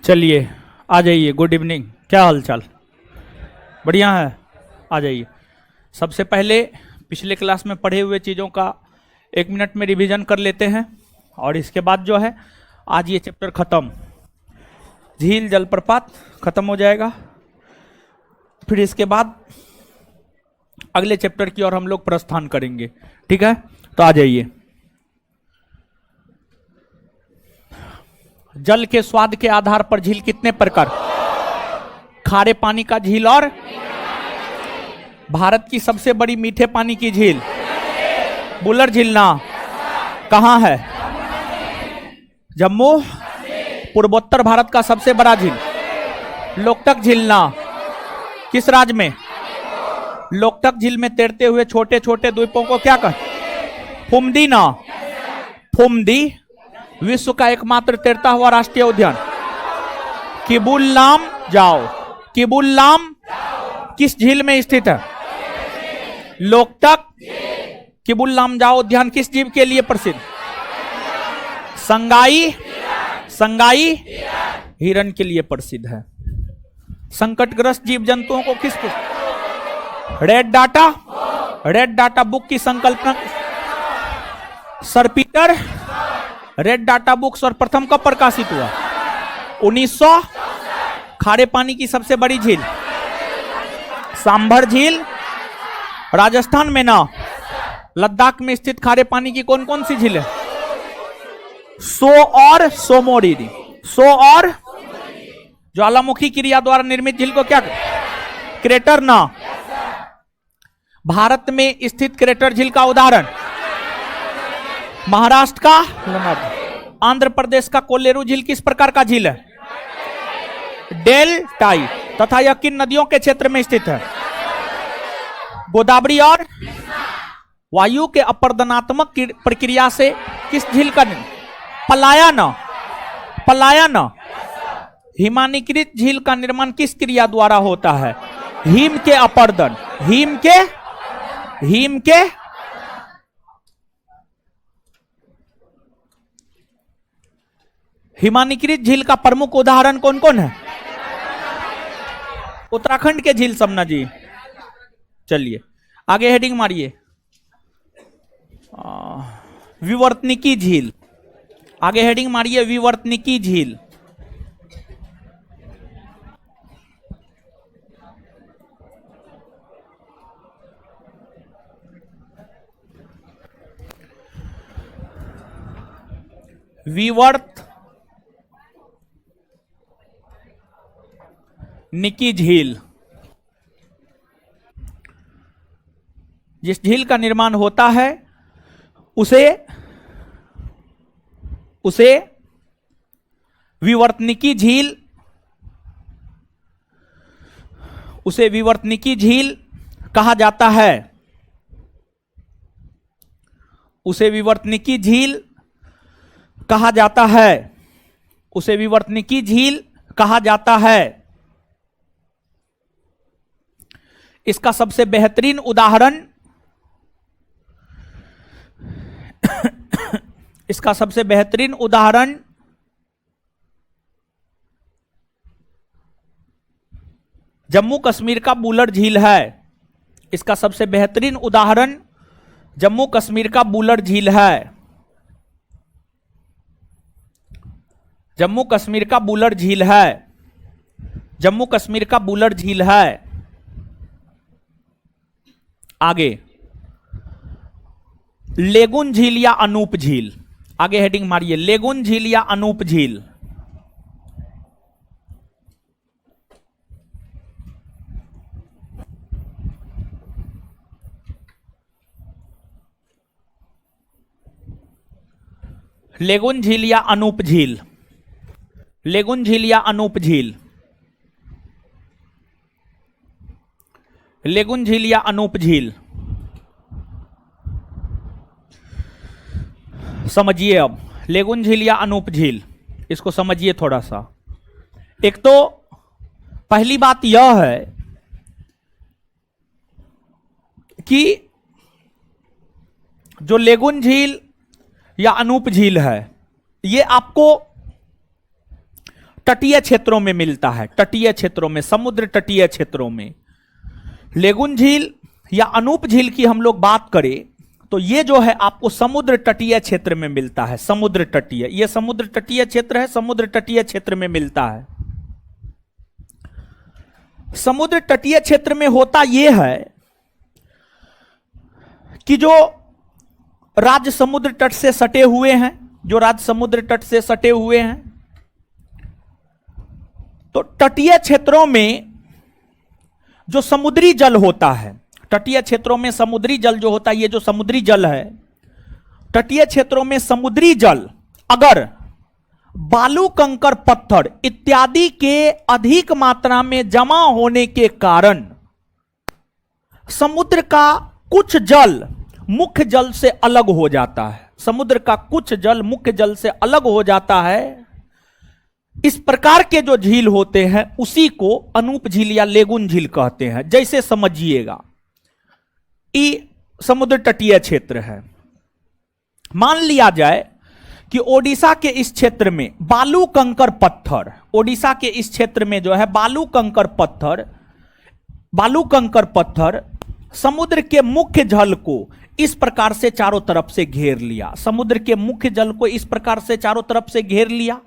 चलिए आ जाइए। Good evening, क्या हालचाल? बढ़िया है, आ जाइए। सबसे पहले पिछले क्लास में पढ़े हुए चीज़ों का 1 मिनट में रिवीजन कर लेते हैं और इसके बाद जो है आज ये चैप्टर खत्म, झील जलप्रपात खत्म हो जाएगा। फिर इसके बाद अगले चैप्टर की ओर हम लोग प्रस्थान करेंगे। ठीक है, तो आ जाइए। जल के स्वाद के आधार पर झील कितने प्रकार? खारे पानी का झील और भारत की सबसे बड़ी मीठे पानी की झील बुलर झील ना कहाँ है? जम्मू। पूर्वोत्तर भारत का सबसे बड़ा झील लोकटक झील ना किस राज्य में? लोकटक झील में तैरते हुए छोटे छोटे द्वीपों को क्या कहते? फुमदी ना। फुमदी विश्व का एकमात्र तैरता हुआ राष्ट्रीय उद्यान। किबुल लाम जाओ। किबुल लाम किस झील में स्थित है? लोकटक। किबुल लाम जाओ उद्यान किस जीव के लिए प्रसिद्ध? संगाई। संगाई हिरण के लिए प्रसिद्ध है। संकटग्रस्त जीव जंतुओं को किस red data? Red data book की संकल्पना sir Peter. Red data book सर्वप्रथम कब प्रकाशित हुआ? 1900। खारे पानी की सबसे बड़ी झील सांभर झील राजस्थान में ना। लद्दाख में स्थित खारे पानी की कौन कौन सी झील है? सो और सोमोरी। सो और ज्वालामुखी क्रिया द्वारा निर्मित झील को क्या? क्रेटर ना। भारत में स्थित क्रेटर झील का उदाहरण महाराष्ट्र का आंध्र प्रदेश का कोल्लेरू झील किस प्रकार का झील है? डेल्टाई। तथा यह किन नदियों के क्षेत्र में स्थित है? गोदावरी और वायु के अपरदनात्मक प्रक्रिया से किस झील का? पलायन। पलायन। हिमानीकृत झील का निर्माण किस क्रिया द्वारा होता है? हिम के अपर्दन। हिम के हिमानीकृत झील का प्रमुख उदाहरण कौन कौन है? उत्तराखंड के झील समना जी। चलिए आगे हेडिंग मारिए। विवर्तनिकी झील। आगे हेडिंग मारिए विवर्तनिकी झील। निकी झील जिस झील का निर्माण होता है उसे विवर्तनिकी झील कहा जाता है। उसे विवर्तनिकी झील कहा जाता है। उसे विवर्तनिकी झील कहा जाता है। इसका सबसे बेहतरीन उदाहरण जम्मू कश्मीर का बुलर झील है। इसका सबसे बेहतरीन उदाहरण जम्मू कश्मीर का बुलर झील है। जम्मू कश्मीर का बुलर झील है। जम्मू कश्मीर का बुलर झील है। आगे लेगुन झील या अनूप झील। आगे हेडिंग मारिए लेगुन झील या अनूप झील। लेगुन झील या अनूप झील। लेगुन झील या अनूप झील। लेगुन झील या अनूप झील समझिए। अब लेगुन झील या अनूप झील इसको समझिए थोड़ा सा। एक तो पहली बात यह है कि जो लेगुन झील या अनूप झील है ये आपको तटीय क्षेत्रों में मिलता है, तटीय क्षेत्रों में, समुद्र तटीय क्षेत्रों में। लेगुन झील या अनूप झील की हम लोग बात करें तो ये जो है आपको समुद्र तटीय क्षेत्र में मिलता है, समुद्र तटीय, ये समुद्र तटीय क्षेत्र है, समुद्र तटीय क्षेत्र में मिलता है। समुद्र तटीय क्षेत्र में होता यह है कि जो राज्य समुद्र तट से सटे हुए हैं, जो राज्य समुद्र तट से सटे हुए हैं, तो तटीय क्षेत्रों में जो समुद्री जल होता है, तटीय क्षेत्रों में समुद्री जल जो होता है, ये जो समुद्री जल है, तटीय क्षेत्रों में समुद्री जल अगर बालू कंकर पत्थर इत्यादि के अधिक मात्रा में जमा होने के कारण समुद्र का कुछ जल मुख्य जल से अलग हो जाता है, समुद्र का कुछ जल मुख्य जल से अलग हो जाता है, इस प्रकार के जो झील होते हैं उसी को अनूप झील या लेगुन झील कहते हैं। जैसे समझिएगा, ये समुद्र तटीय क्षेत्र है, मान लिया जाए कि ओडिशा के इस क्षेत्र में बालू कंकर पत्थर, ओडिशा के इस क्षेत्र में जो है बालू कंकर पत्थर समुद्र के मुख्य जल को इस प्रकार से चारों तरफ से घेर लिया, समुद्र के मुख्य जल को इस प्रकार से चारों तरफ से घेर लिया।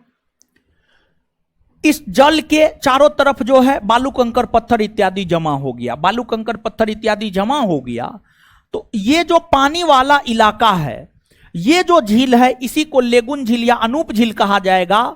इस जल के चारों तरफ जो है बालू कंकर पत्थर इत्यादि जमा हो गया, बालू कंकर पत्थर इत्यादि जमा हो गया, तो ये जो पानी वाला इलाका है, ये जो झील है, इसी को लेगुन झील या अनूप झील कहा जाएगा।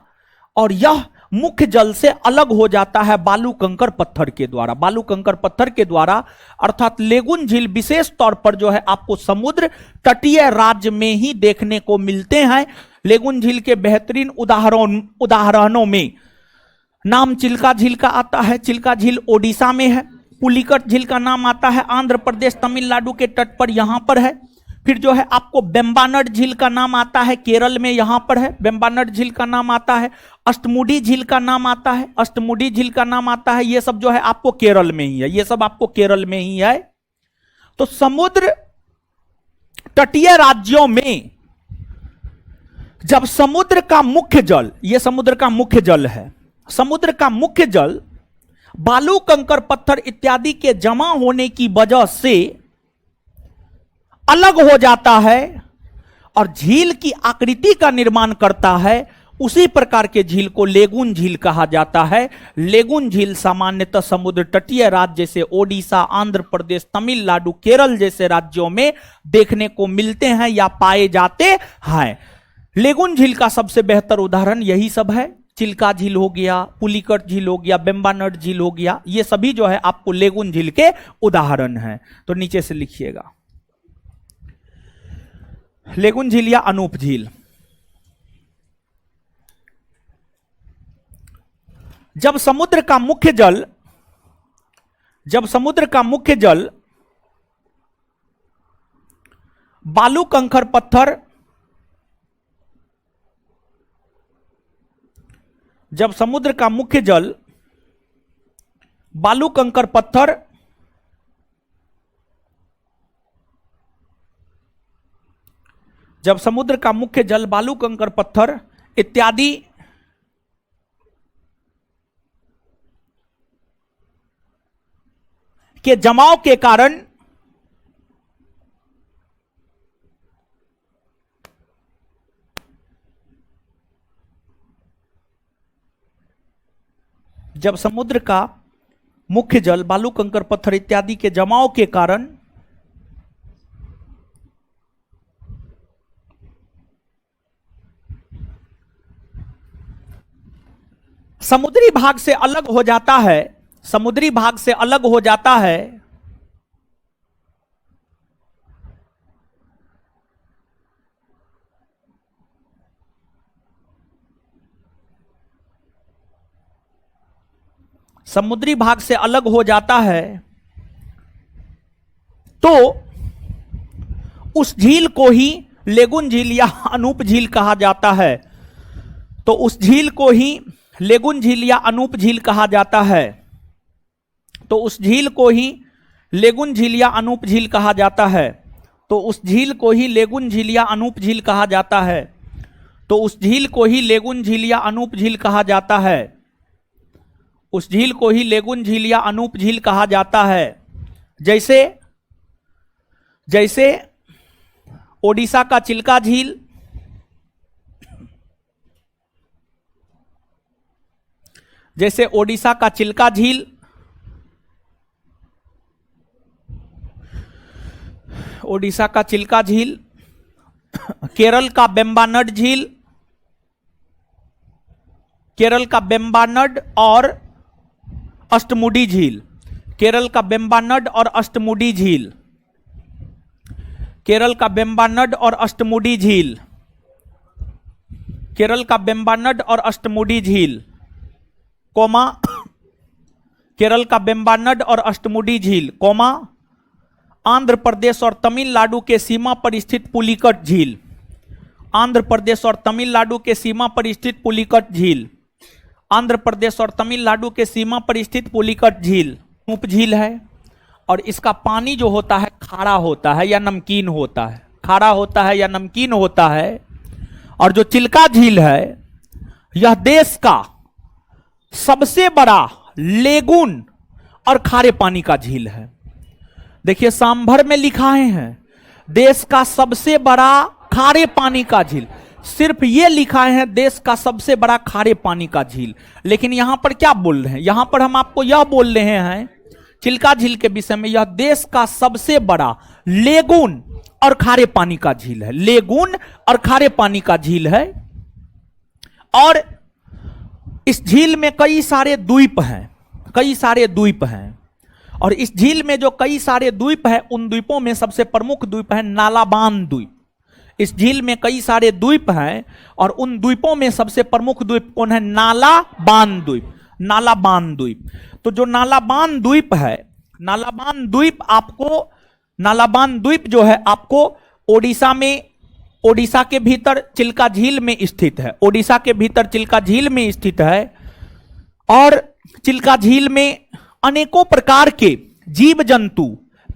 और यह मुख्य जल से अलग हो जाता है बालू कंकर पत्थर के द्वारा, बालू कंकर पत्थर के द्वारा। अर्थात लेगुन झील विशेष तौर पर जो है आपको समुद्र तटीय राज्य में ही देखने को मिलते हैं। लेगुन झील के बेहतरीन उदाहरणों में नाम चिल्का झील का आता है, चिल्का झील ओडिशा में है। पुलिकट झील का नाम आता है आंध्र प्रदेश तमिलनाडु के तट पर, यहां पर है। फिर जो है आपको बेम्बानड झील का नाम आता है, केरल में यहां पर है, बेम्बानड झील का नाम आता है। अष्टमुडी झील का नाम आता है, अष्टमुडी झील का नाम आता है। ये सब जो है आपको केरल में ही है, ये सब आपको केरल में ही है। तो समुद्र तटीय राज्यों में जब समुद्र का मुख्य जल, ये समुद्र का मुख्य जल है, समुद्र का मुख्य जल बालू कंकर पत्थर इत्यादि के जमा होने की वजह से अलग हो जाता है और झील की आकृति का निर्माण करता है, उसी प्रकार के झील को लेगुन झील कहा जाता है। लेगुन झील सामान्यतः समुद्र तटीय राज्य जैसे ओडिशा, आंध्र प्रदेश, तमिलनाडु, केरल जैसे राज्यों में देखने को मिलते हैं या पाए जाते हैं। लेगुन झील का सबसे बेहतर उदाहरण यही सब है, चिल्का झील हो गया, पुलिकट झील हो गया, बेम्बानड झील हो गया, ये सभी जो है आपको लेगुन झील के उदाहरण हैं। तो नीचे से लिखिएगा, लेगुन झील या अनूप झील। जब समुद्र का मुख्य जल बालू कंकर पत्थर, जब समुद्र का मुख्य जल बालू कंकर पत्थर जब समुद्र का मुख्य जल बालू कंकर पत्थर इत्यादि के जमाव के कारण जब समुद्र का मुख्य जल बालू कंकर पत्थर इत्यादि के जमाव के कारण समुद्री भाग से अलग हो जाता है, समुद्री भाग से अलग हो जाता है, समुद्री भाग से अलग हो जाता है, तो उस झील को ही लेगुन झील या अनूप झील कहा जाता है। तो उस झील को ही लेगुन झील या अनूप झील कहा जाता है। तो उस झील को ही लेगुन झील या अनूप झील कहा जाता है। तो उस झील को ही लेगुन झील या अनूप झील कहा जाता है। तो उस झील को ही लेगुन झील या अनूप झील कहा जाता है। उस झील को ही लेगुन झील या अनूप झील कहा जाता है। जैसे जैसे ओडिशा का चिल्का झील, जैसे ओडिशा का चिल्का झील, ओडिशा का चिल्का झील, केरल का बेम्बानड झील, केरल का बेम्बानड और अष्टमुडी झील, केरल का बेम्बानड और अष्टमुडी झील, केरल का बेम्बानड और अष्टमुडी झील, केरल का बेम्बानड और अष्टमुडी झील, कोमा केरल का बेम्बानड और अष्टमुडी झील, कोमा आंध्र प्रदेश और तमिलनाडु के सीमा पर स्थित पुलिकट झील, आंध्र प्रदेश और तमिलनाडु के सीमा पर स्थित पुलिकट झील, आंध्र प्रदेश और तमिलनाडु के सीमा पर स्थित पुलिकट झील उप झील है। और इसका पानी जो होता है खारा होता है या नमकीन होता है, खारा होता है या नमकीन होता है। और जो चिल्का झील है यह देश का सबसे बड़ा लेगुन और खारे पानी का झील है। देखिए सांभर में लिखाए हैं देश का सबसे बड़ा खारे पानी का झील, सिर्फ ये लिखाए हैं देश का सबसे बड़ा खारे पानी का झील। लेकिन यहां पर क्या बोल रहे हैं, यहां पर हम आपको यह बोल रहे हैं चिल्का झील के विषय में, यह देश का सबसे बड़ा लेगुन और खारे पानी का झील है, लेगुन और खारे पानी का झील है। और इस झील में कई सारे द्वीप हैं, कई सारे द्वीप हैं। और इस झील में जो कई सारे द्वीप हैं उन द्वीपों में सबसे प्रमुख द्वीप है नालाबान द्वीप। इस झील में कई सारे द्वीप हैं और उन द्वीपों में सबसे प्रमुख द्वीप कौन है, नालाबान द्वीप, नालाबान द्वीप। तो जो नालाबान द्वीप है, नालाबान द्वीप आपको, नालाबान द्वीप जो है आपको ओडिशा में, ओडिशा के भीतर चिल्का झील में स्थित है, ओडिशा के भीतर चिल्का झील में स्थित है। और चिल्का झील में अनेकों प्रकार के जीव जंतु,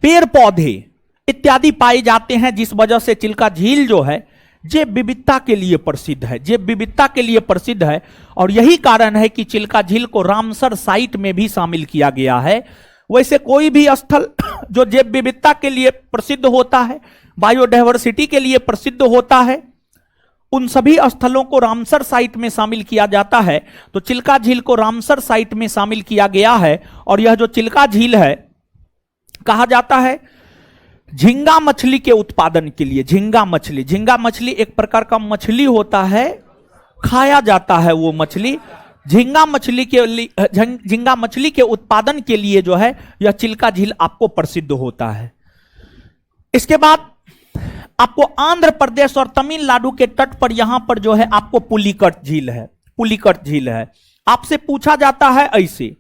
पेड़ पौधे इत्यादि पाए जाते हैं, जिस वजह से चिल्का झील जो है जैव विविधता के लिए प्रसिद्ध है, जैव विविधता के लिए प्रसिद्ध है। और यही कारण है कि चिल्का झील को रामसर साइट में भी शामिल किया गया है। वैसे कोई भी स्थल जो जैव विविधता के लिए प्रसिद्ध होता है, बायोडायवर्सिटी के लिए प्रसिद्ध होता है, उन सभी स्थलों को रामसर साइट में शामिल किया जाता है। तो चिल्का झील को रामसर साइट में शामिल किया गया है। और यह जो चिल्का झील है कहा जाता है झींगा मछली के उत्पादन के लिए, झींगा मछली, झींगा मछली एक प्रकार का मछली होता है, खाया जाता है वो मछली। झींगा मछली के झींगा मछली के उत्पादन के लिए जो है यह चिल्का झील आपको प्रसिद्ध होता है। इसके बाद आपको आंध्र प्रदेश और तमिलनाडु के तट पर यहां पर जो है आपको पुलिकट झील है, पुलिकट झील है। आपसे पूछा जाता है ऐसे,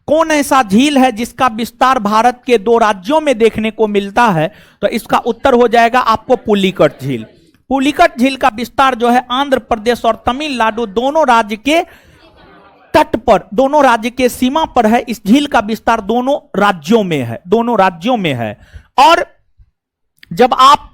कौन ऐसा झील है जिसका विस्तार भारत के 2 राज्यों में देखने को मिलता है, तो इसका उत्तर हो जाएगा आपको पुलिकट झील। पुलिकट झील का विस्तार जो है आंध्र प्रदेश और तमिलनाडु दोनों राज्य के तट पर, दोनों राज्य के सीमा पर है। इस झील का विस्तार दोनों राज्यों में है, दोनों राज्यों में है। और जब आप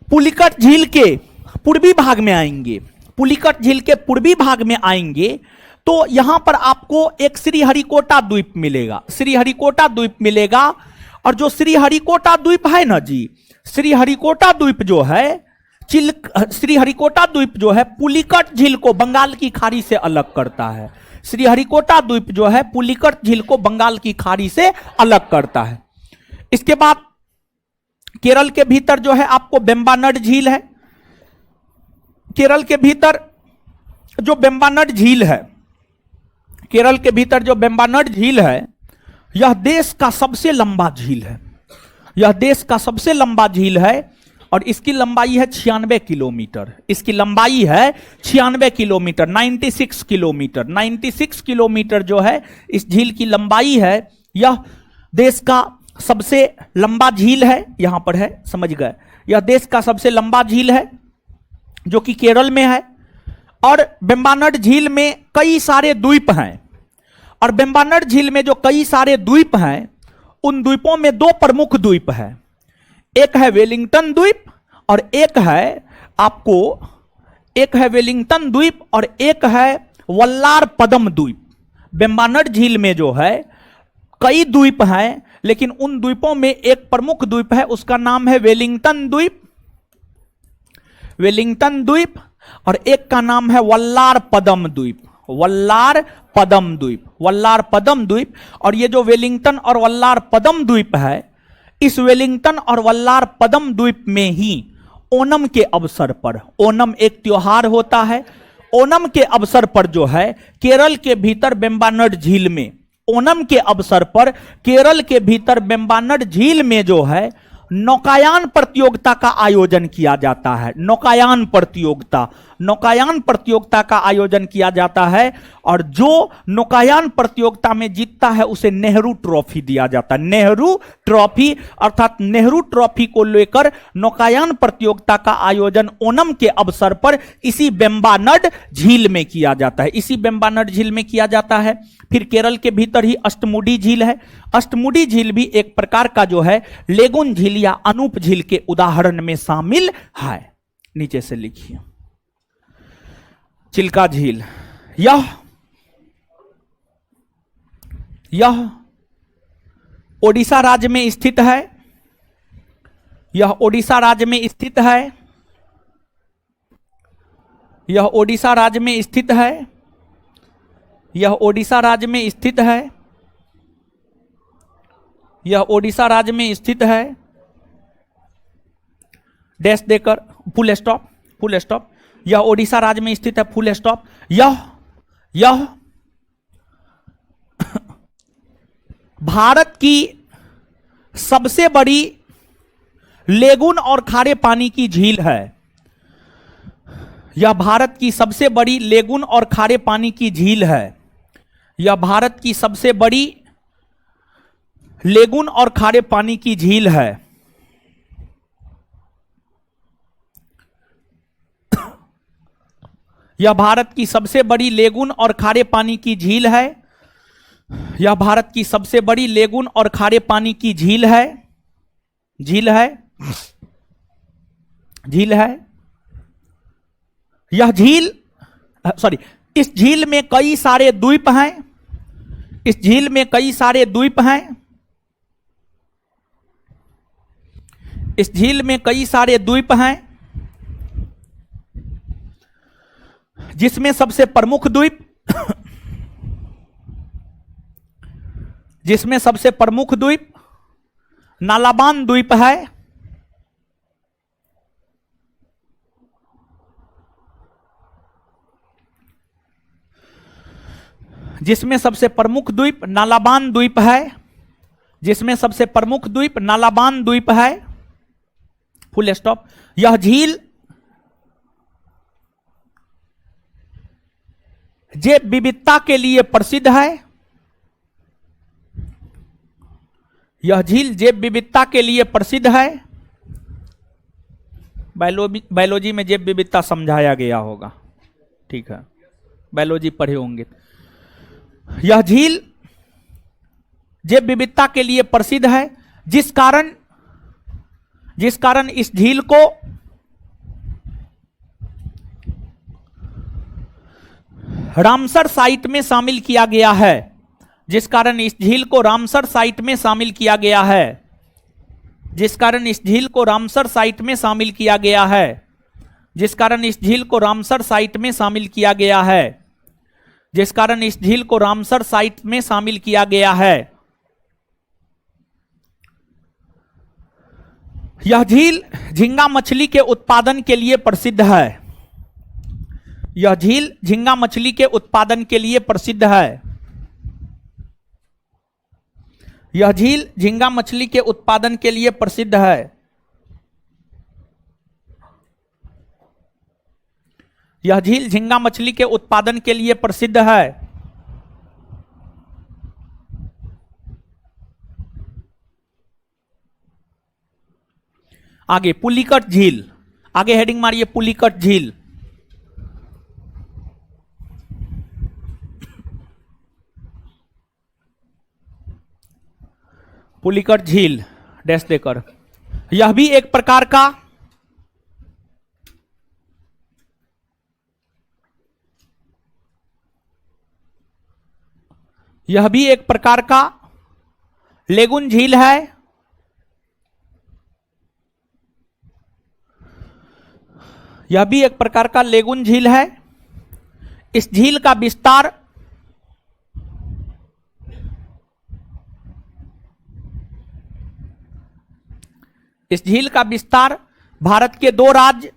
पुलिकट झील के पूर्वी भाग में आएंगे, पुलिकट झील के पूर्वी भाग में आएंगे तो यहां पर आपको एक श्रीहरिकोटा द्वीप मिलेगा, श्रीहरिकोटा द्वीप मिलेगा। और जो श्रीहरिकोटा द्वीप है ना जी, श्रीहरिकोटा द्वीप जो है, श्रीहरिकोटा द्वीप जो है पुलिकट झील को बंगाल की खाड़ी से अलग करता है। श्रीहरिकोटा द्वीप जो है पुलिकट झील को बंगाल की खाड़ी से अलग करता है। इसके बाद केरल के भीतर जो है आपको बेम्बानड झील है। केरल के भीतर जो बेम्बानड झील है, केरल के भीतर जो बेम्बानड झील है, यह देश का सबसे लंबा झील है, यह देश का सबसे लंबा झील है। और इसकी लंबाई है 96 किलोमीटर, इसकी लंबाई है 96 किलोमीटर, 96 किलोमीटर, 96 किलोमीटर जो है इस झील की लंबाई है। यह देश का सबसे लंबा झील है, यहां पर है, समझ गए, यह देश का सबसे लंबा झील है जो कि केरल में है। और बेम्बानड झील में कई सारे द्वीप हैं। और बेम्बानड झील में जो कई सारे द्वीप हैं उन द्वीपों में 2 प्रमुख द्वीप हैं, एक है वेलिंगटन द्वीप और एक है आपको एक है वेलिंगटन द्वीप और एक है वल्लार पदम द्वीप। बेम्बानड झील में जो है कई द्वीप हैं, लेकिन उन द्वीपों में एक प्रमुख द्वीप है, उसका नाम है वेलिंगटन द्वीप, वेलिंगटन द्वीप, और एक का नाम है वल्लार पदम द्वीप, वल्लार पदम द्वीप, वल्लार पदम द्वीप। और ये जो वेलिंगटन और वल्लार पदम द्वीप है, इस वेलिंगटन और वल्लार पदम द्वीप में ही ओणम के अवसर पर, ओणम एक त्योहार होता है, ओणम के अवसर पर जो है केरल के भीतर बेम्बानड झील में, ओणम के अवसर पर केरल के भीतर बेम्बानड झील में जो है नौकायान प्रतियोगिता का आयोजन किया जाता है। नौकायान प्रतियोगिता, नौकायान प्रतियोगिता का आयोजन किया जाता है, और जो नौकायान प्रतियोगिता में जीतता है उसे नेहरू ट्रॉफी दिया जाता है। नेहरू ट्रॉफी, अर्थात नेहरू ट्रॉफी को लेकर नौकायान प्रतियोगिता का आयोजन ओणम के अवसर पर इसी बेम्बानड झील में किया जाता है, इसी बेम्बानड झील में किया जाता है। फिर केरल के भीतर ही अष्टमुडी झील है। अष्टमुडी झील भी एक प्रकार का जो है लेगुन झील या अनूप झील के उदाहरण में शामिल है। नीचे से लिखिए, चिल्का झील, यह ओडिशा राज्य में स्थित है, यह ओडिशा राज्य में स्थित है, यह ओडिशा राज्य में स्थित है, यह ओडिशा राज्य में स्थित है, यह ओडिशा राज्य में स्थित है, डैश देकर फुल स्टॉप, फुल स्टॉप, यह ओडिशा राज्य में स्थित है, फुल स्टॉप। यह भारत की सबसे बड़ी लेगुन और खारे पानी की झील है। यह भारत की सबसे बड़ी लेगुन और खारे पानी की झील है। यह भारत की सबसे बड़ी लेगुन और खारे पानी की झील है। यह भारत की सबसे बड़ी लेगुन और खारे पानी की झील है। यह भारत की सबसे बड़ी लेगुन और खारे पानी की झील है, झील है, झील है। यह झील, सॉरी, इस झील में कई सारे द्वीप हैं, इस झील में कई सारे द्वीप हैं, इस झील में कई सारे द्वीप हैं, जिसमें सबसे प्रमुख द्वीप, जिसमें सबसे प्रमुख द्वीप नालाबान द्वीप है, जिसमें सबसे प्रमुख द्वीप नालाबान द्वीप है, जिसमें सबसे प्रमुख द्वीप नालाबान द्वीप है, फुल स्टॉप। यह झील जैव विविधता के लिए प्रसिद्ध है, यह झील जैव विविधता के लिए प्रसिद्ध है। बायोलॉजी में जैव विविधता समझाया गया होगा, ठीक है, बायोलॉजी पढ़े होंगे। यह झील जैव विविधता के लिए प्रसिद्ध है, जिस कारण इस झील को रामसर साइट में शामिल किया गया है, जिस कारण इस झील को रामसर साइट में शामिल किया गया है, जिस कारण इस झील को रामसर साइट में शामिल किया गया है, जिस कारण इस झील को रामसर साइट में शामिल किया गया है, जिस कारण इस झील को रामसर साइट में शामिल किया गया है। यह झील झींगा मछली के उत्पादन के लिए प्रसिद्ध है, यह झील झींगा मछली के उत्पादन के लिए प्रसिद्ध है, यह झील झींगा मछली के उत्पादन के लिए प्रसिद्ध है। यह झील झींगा मछली के उत्पादन के लिए प्रसिद्ध है। आगे पुलिकट झील, आगे हेडिंग मारिए पुलिकट झील। पुलिकट झील डैश देकर, यह भी एक प्रकार का यह भी एक प्रकार का लेगुन झील है। यह भी एक प्रकार का लेगुन झील है। इस झील का विस्तार भारत के दो राज्य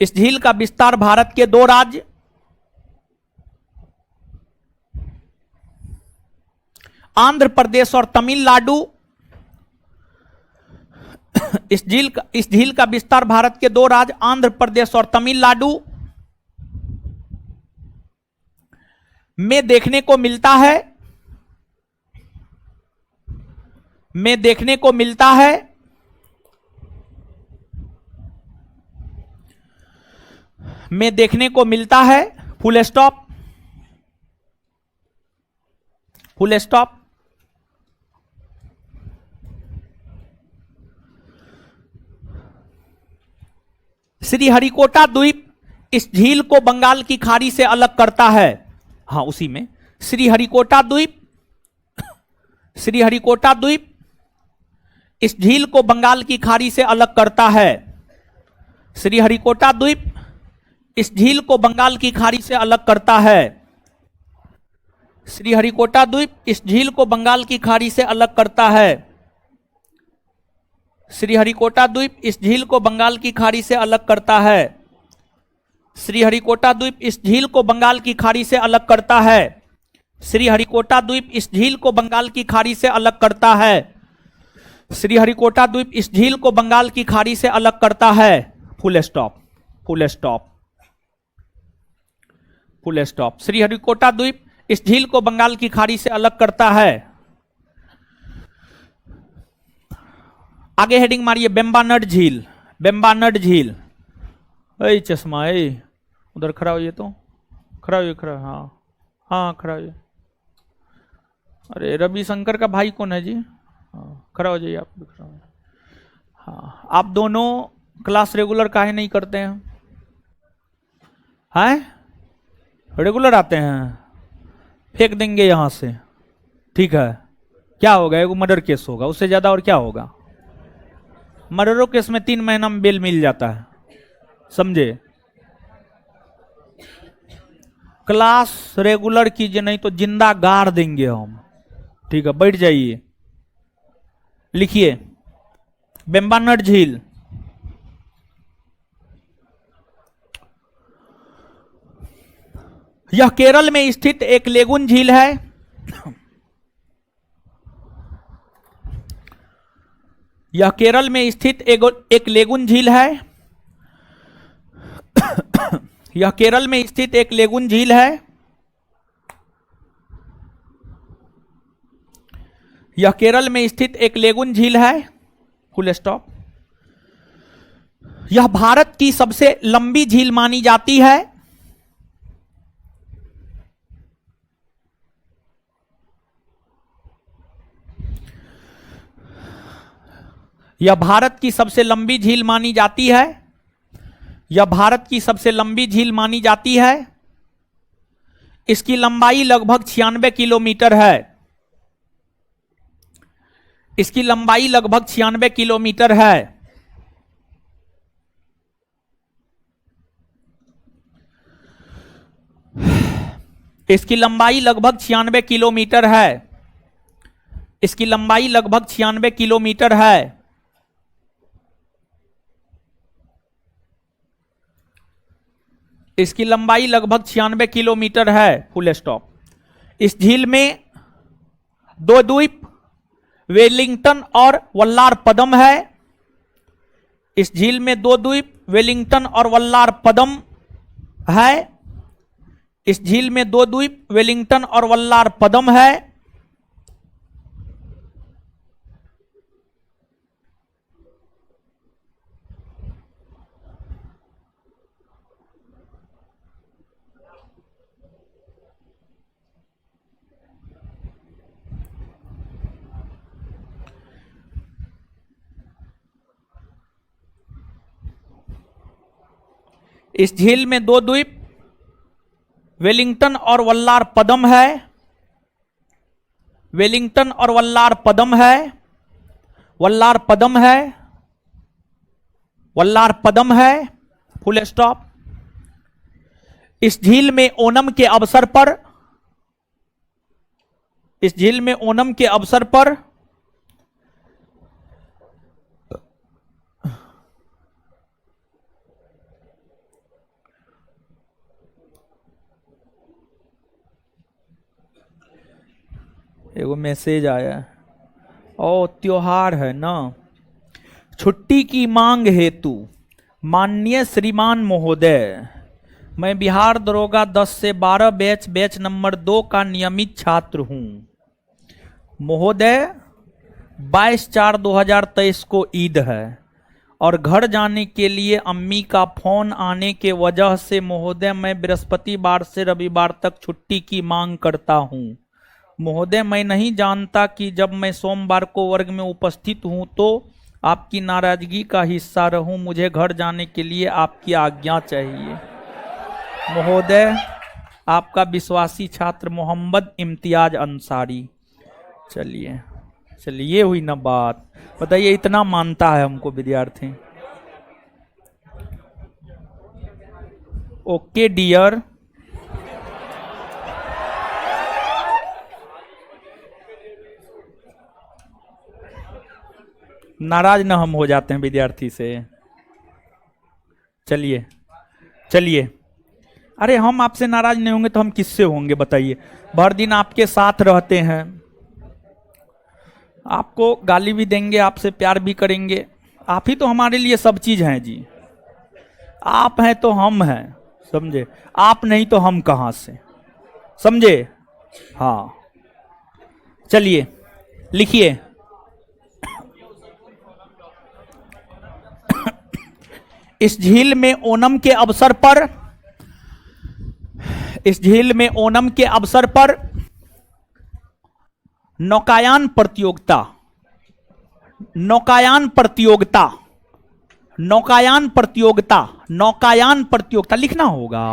इस झील का विस्तार भारत के दो राज्य आंध्र प्रदेश और तमिलनाडु इस झील का विस्तार भारत के दो राज्य आंध्र प्रदेश और तमिलनाडु में देखने को मिलता है। Full stop. श्रीहरिकोटा द्वीप इस झील को बंगाल की खाड़ी से अलग करता है। हाँ, उसी में श्रीहरिकोटा द्वीप इस झील को बंगाल की खाड़ी से अलग करता है। श्रीहरिकोटा द्वीप इस झील को बंगाल की खाड़ी से अलग करता है। श्रीहरिकोटा द्वीप इस झील को बंगाल की खाड़ी से अलग करता है। श्रीहरिकोटा द्वीप इस झील को बंगाल की खाड़ी से अलग करता है। श्रीहरिकोटा द्वीप इस झील को बंगाल की खाड़ी से अलग करता है। श्रीहरिकोटा द्वीप इस झील को बंगाल की खाड़ी से अलग करता है। श्रीहरिकोटा द्वीप इस झील को बंगाल की खाड़ी से अलग करता है। Full stop. श्रीहरिकोटा द्वीप इस झील को बंगाल की खाड़ी से अलग करता है। आगे हेडिंग मारिए, बेम्बानड झील। ए चश्मा, उधर खड़ा होइए तो खड़ा होइए। हाँ खड़ा होइए। अरे रविशंकर का भाई कौन है जी? हाँ, खड़ा हो जाइए आप। हाँ, आप दोनों क्लास रेगुलर काहे नहीं करते हैं? रेगुलर आते हैं? फेंक देंगे यहां से, ठीक है? क्या होगा? एगो मर्डर केस होगा, उससे ज्यादा और क्या होगा? मर्डरों केस में 3 महीना में बेल मिल जाता है, समझे? क्लास रेगुलर कीजिए, नहीं तो जिंदा गाड़ देंगे हम, ठीक है? बैठ जाइए, लिखिए बेम्बानड झील। यह केरल में स्थित एक लेगुन झील है। यह केरल में स्थित एक लेगुन झील है। यह केरल में स्थित एक लेगुन झील है। यह केरल में स्थित एक लेगुन झील है। Full stop. यह भारत की सबसे लंबी झील मानी जाती है। यह भारत की सबसे लंबी झील मानी जाती है। यह भारत की सबसे लंबी झील मानी जाती है। इसकी लंबाई लगभग 96 किलोमीटर है। इसकी लंबाई लगभग 96 किलोमीटर है। इसकी लंबाई लगभग 96 किलोमीटर है। इसकी लंबाई लगभग 96 किलोमीटर है। इसकी लंबाई लगभग 96 किलोमीटर है। Full stop. इस झील में 2 द्वीप वेलिंगटन और वल्लार पदम है। इस झील में 2 द्वीप वेलिंगटन और वल्लार पदम है। इस झील में 2 द्वीप वेलिंगटन और वल्लार पदम है। इस झील में 2 द्वीप वेलिंगटन और वल्लार पदम है, वेलिंगटन और वल्लार पदम है, वल्लार पदम है, वल्लार पदम है, फुल स्टॉप। इस झील में ओणम के अवसर पर, इस झील में ओणम के अवसर पर एगो मैसेज आया है, ओ त्योहार है ना, छुट्टी की मांग हेतु माननीय श्रीमान महोदय, मैं बिहार दरोगा 10 से 12 बैच नंबर 2 का नियमित छात्र हूं। महोदय 22/4/2023 को ईद है और घर जाने के लिए अम्मी का फोन आने के वजह से महोदय मैं बृहस्पतिवार से रविवार तक छुट्टी की मांग करता हूं। महोदय मैं नहीं जानता कि जब मैं सोमवार को वर्ग में उपस्थित हूं तो आपकी नाराजगी का हिस्सा रहूं। मुझे घर जाने के लिए आपकी आज्ञा चाहिए। महोदय आपका विश्वासी छात्र मोहम्मद इम्तियाज अंसारी। चलिए चलिए, ये हुई ना बात। बताइए, इतना मानता है हमको विद्यार्थी। ओके डियर, नाराज ना हम हो जाते हैं विद्यार्थी से। चलिए चलिए, अरे हम आपसे नाराज नहीं होंगे तो हम किससे होंगे बताइए। भर दिन आपके साथ रहते हैं, आपको गाली भी देंगे, आपसे प्यार भी करेंगे। आप ही तो हमारे लिए सब चीज हैं जी। आप हैं तो हम हैं, समझे। आप नहीं तो हम कहां से, समझे। हाँ चलिए लिखिए। इस झील में ओणम के अवसर पर, इस झील में ओणम के अवसर पर नौकायान प्रतियोगिता, नौकायान प्रतियोगिता, नौकायान प्रतियोगिता, नौकायान प्रतियोगिता लिखना होगा।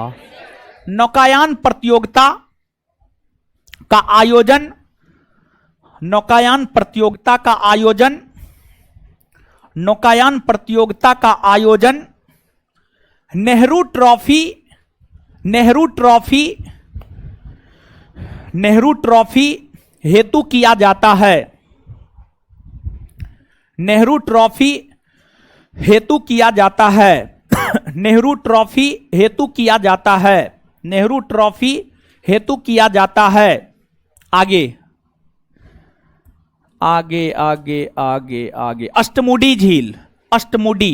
नौकायान प्रतियोगिता का आयोजन, नौकायान प्रतियोगिता का आयोजन, नौकायान प्रतियोगिता का आयोजन Nehru trophy, Nehru trophy, Nehru trophy हेतु किया जाता है। नेहरू ट्रॉफी हेतु किया जाता है। नेहरू ट्रॉफी हेतु किया जाता है। नेहरू ट्रॉफी हेतु किया जाता है। आगे आगे आगे आगे आगे, अष्टमुडी झील, अष्टमुडी,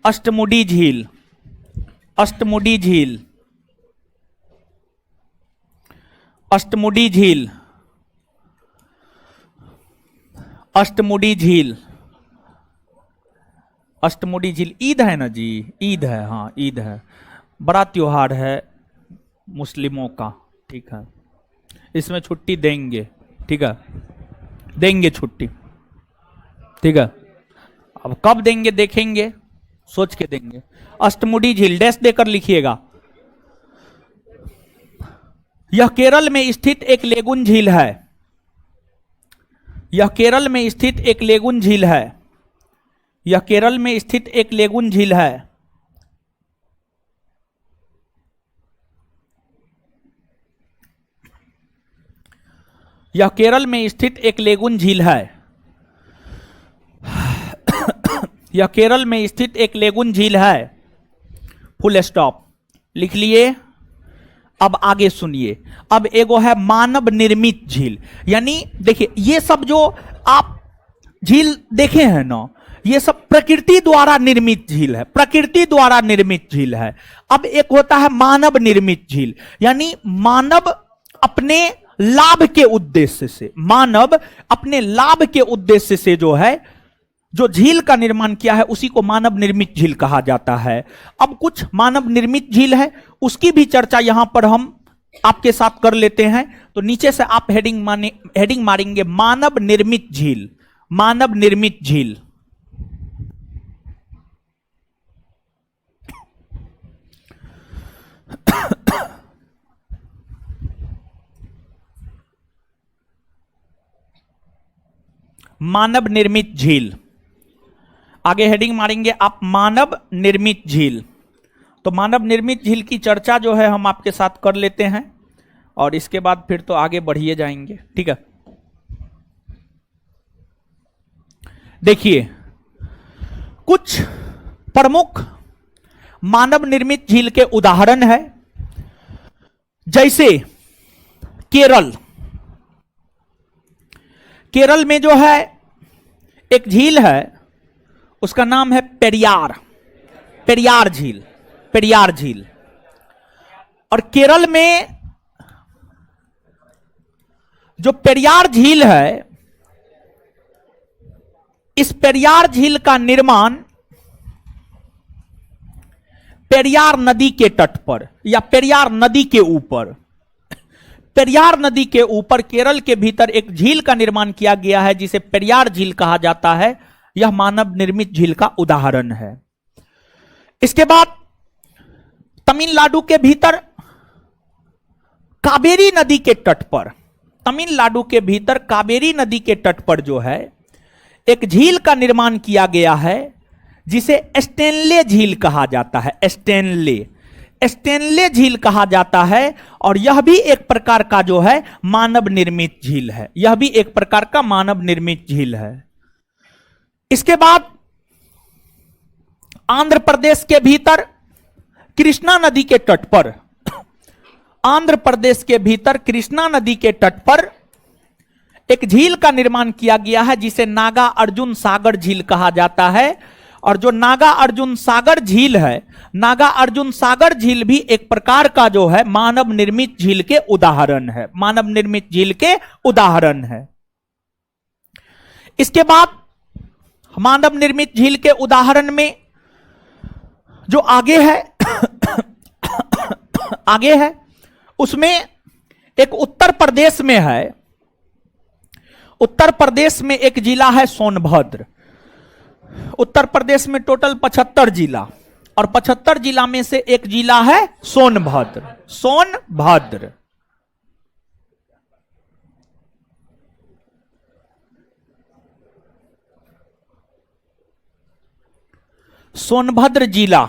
अष्टमुडी झील, अष्टमुडी झील, अष्टमुडी झील, अष्टमुडी झील, अष्टमुडी झील। ईद है ना जी, ईद है, हाँ ईद है, बड़ा त्योहार है मुस्लिमों का, ठीक है। इसमें छुट्टी देंगे, ठीक है, देंगे छुट्टी, ठीक है। अब कब देंगे देखेंगे, सोच के देंगे। अष्टमुडी झील डैश देकर लिखिएगा। यह केरल में स्थित एक लेगुन झील है। यह केरल में स्थित एक लेगुन झील है। यह केरल में स्थित एक लेगुन झील है। यह केरल में स्थित एक लेगुन झील है। यह केरल में स्थित एक लेगुन झील है। फुल स्टॉप लिख लिए। अब आगे सुनिए। अब एगो है मानव निर्मित झील, यानी देखिए ये सब जो आप झील देखे हैं ना, ये सब प्रकृति द्वारा निर्मित झील है, प्रकृति द्वारा निर्मित झील है। अब एक होता है मानव निर्मित झील, यानी मानव अपने लाभ के उद्देश्य से, मानव अपने लाभ के उद्देश्य से जो है, जो झील का निर्माण किया है उसी को मानव निर्मित झील कहा जाता है। अब कुछ मानव निर्मित झील है, उसकी भी चर्चा यहां पर हम आपके साथ कर लेते हैं। तो नीचे से आप हेडिंग मारेंगे मानव निर्मित झील, मानव निर्मित झील। मानव निर्मित झील। आगे हेडिंग मारेंगे आप, मानव निर्मित झील। तो मानव निर्मित झील की चर्चा जो है हम आपके साथ कर लेते हैं और इसके बाद फिर तो आगे बढ़िए जाएंगे, ठीक है। देखिए, कुछ प्रमुख मानव निर्मित झील के उदाहरण है, जैसे केरल। केरल में जो है एक झील है, उसका नाम है पेरियार, पेरियार झील, पेरियार झील। और केरल में जो पेरियार झील है, इस पेरियार झील का निर्माण पेरियार नदी के तट पर या पेरियार नदी के ऊपर, पेरियार नदी के ऊपर केरल के भीतर एक झील का निर्माण किया गया है जिसे पेरियार झील कहा जाता है। यह मानव निर्मित झील का उदाहरण है। इसके बाद तमिलनाडु के भीतर कावेरी नदी के तट पर, तमिलनाडु के भीतर कावेरी नदी के तट पर जो है एक झील का निर्माण किया गया है जिसे स्टेनले झील कहा जाता है। स्टेनले, स्टेनले झील कहा जाता है और यह भी एक प्रकार का जो है मानव निर्मित झील है। यह भी एक प्रकार का मानव निर्मित झील है। इसके बाद आंध्र प्रदेश के भीतर कृष्णा नदी के तट पर, आंध्र प्रदेश के भीतर कृष्णा नदी के तट पर एक झील का निर्माण किया गया है जिसे नागा अर्जुन सागर झील कहा जाता है। और जो नागा अर्जुन सागर झील है, नागा अर्जुन सागर झील भी एक प्रकार का जो है मानव निर्मित झील के उदाहरण है, मानव निर्मित झील के उदाहरण है। इसके बाद मानव निर्मित झील के उदाहरण में जो आगे है आगे है उसमें एक उत्तर प्रदेश में है, उत्तर प्रदेश में एक जिला है सोनभद्र। उत्तर प्रदेश में टोटल 75 जिला और 75 जिला में से एक जिला है सोनभद्र, सोनभद्र। सोनभद्र जिला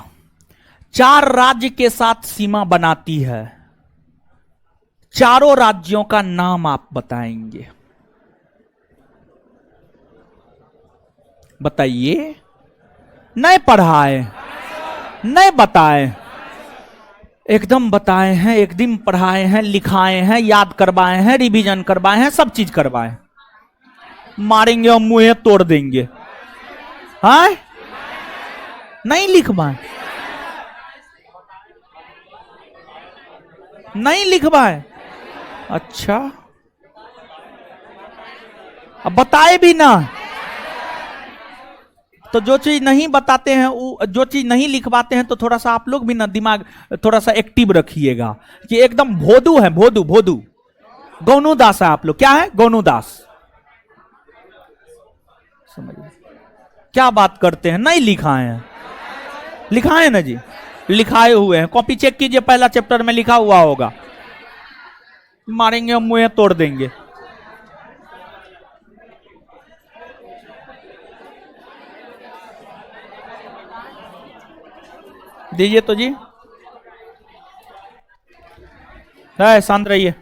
4 राज्य के साथ सीमा बनाती है। चारों राज्यों का नाम आप बताएंगे, बताइए। नहीं पढ़ाए, नहीं बताए, एकदम बताए हैं, एक दिन पढ़ाए हैं, लिखाए हैं, याद करवाए हैं, रिवीजन करवाए हैं, सब चीज करवाए। मारेंगे और मुंह तोड़ देंगे। हाँ, नहीं लिखवाए, नहीं लिखवाए। अच्छा, अब बताए भी ना। तो जो चीज नहीं बताते हैं, जो चीज नहीं लिखवाते हैं, तो थोड़ा सा आप लोग भी ना दिमाग थोड़ा सा एक्टिव रखिएगा कि एकदम भोदू है, भोदू, भोदू। गोनू दास है आप लोग। क्या है? गोनू दास। समझिए क्या बात करते हैं। नहीं लिखाए हैं, लिखाए ना जी, लिखाए हुए हैं। कॉपी चेक कीजिए, पहला चैप्टर में लिखा हुआ होगा। मारेंगे और मुंह तोड़ देंगे। दीजिए तो जी, है शांत रहिए।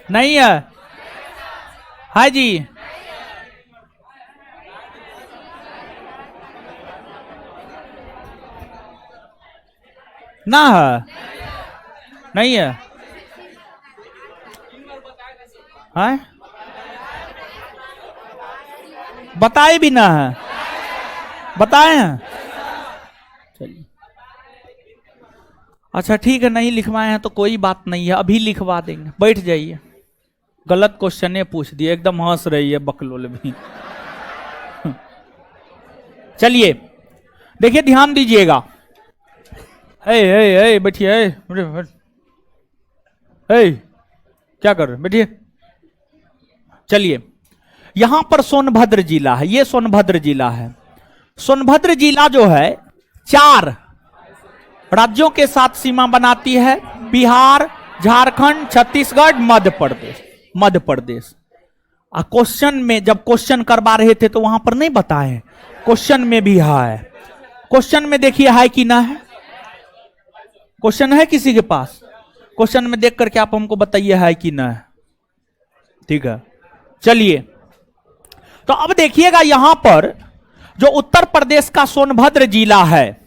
नहीं है? है जी? ना है? नहीं है? है? बताए भी ना है? बताए हैं? चलिए, अच्छा ठीक है, नहीं लिखवाए हैं तो कोई बात नहीं है, अभी लिखवा देंगे, बैठ जाइए। गलत क्वेश्चन पूछ दिए, एकदम हंस रही है बकलोल भी। चलिए देखिए, ध्यान दीजिएगा। ए बैठिए, क्या कर रहे, बैठिए। चलिए, यहां पर सोनभद्र जिला है, ये सोनभद्र जिला है। सोनभद्र जिला जो है 4 राज्यों के साथ सीमा बनाती है, बिहार, झारखंड, छत्तीसगढ़, मध्य प्रदेश। मध्य प्रदेश। क्वेश्चन में जब क्वेश्चन करवा रहे थे तो वहां पर नहीं बताए, क्वेश्चन में भी है। क्वेश्चन में देखिए है कि ना है? क्वेश्चन है किसी के पास? क्वेश्चन में देख करके आप हमको बताइए है कि ना है। ठीक है, चलिए तो अब देखिएगा, यहां पर जो उत्तर प्रदेश का सोनभद्र जिला है,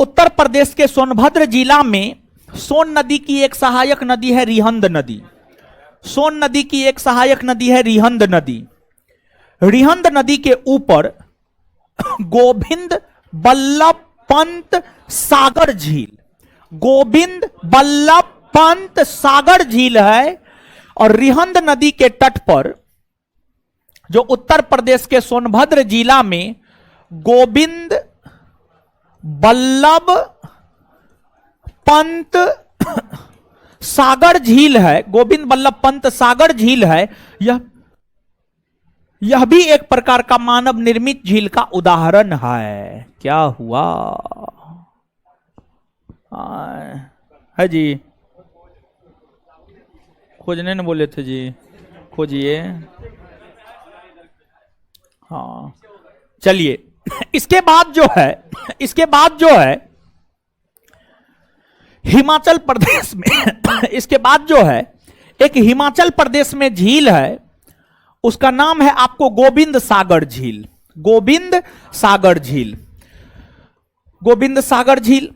उत्तर प्रदेश के सोनभद्र जिला में सोन नदी की एक सहायक नदी है रिहंद नदी। सोन नदी की एक सहायक नदी है रिहंद नदी। रिहंद नदी के ऊपर गोविंद बल्लभ पंत सागर झील, गोविंद बल्लभ पंत सागर झील है। और रिहंद नदी के तट पर जो उत्तर प्रदेश के सोनभद्र जिला में गोविंद बल्लभ पंत सागर झील है, गोविंद बल्लभ पंत सागर झील है, यह भी एक प्रकार का मानव निर्मित झील का उदाहरण है। क्या हुआ है जी? खोजने न बोले थे जी, खोजिए। हाँ चलिए, इसके बाद जो है हिमाचल प्रदेश में इसके बाद जो है एक हिमाचल प्रदेश में झील है, उसका नाम है आपको गोविंद सागर झील। गोविंद सागर झील, गोविंद सागर झील।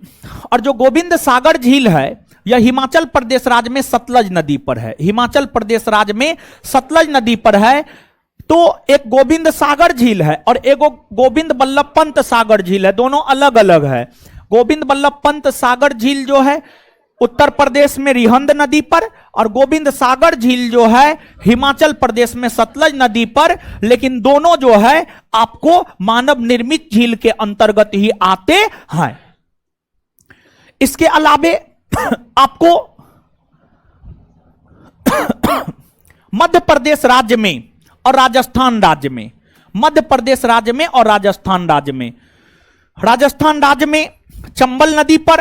और जो गोविंद सागर झील है यह हिमाचल प्रदेश राज्य में सतलज नदी पर है। हिमाचल प्रदेश राज्य में सतलज नदी पर है। तो एक गोविंद सागर झील है और एक गोविंद बल्लभ पंत सागर झील है, दोनों अलग अलग है। गोविंद बल्लभ पंत सागर झील जो है उत्तर प्रदेश में रिहंद नदी पर, और गोविंद सागर झील जो है हिमाचल प्रदेश में सतलज नदी पर। लेकिन दोनों जो है आपको मानव निर्मित झील के अंतर्गत ही आते हैं। इसके अलावे आपको मध्य प्रदेश राज्य में और राजस्थान राज्य में, मध्य प्रदेश राज्य में और राजस्थान राज्य में, राजस्थान राज्य में चंबल नदी पर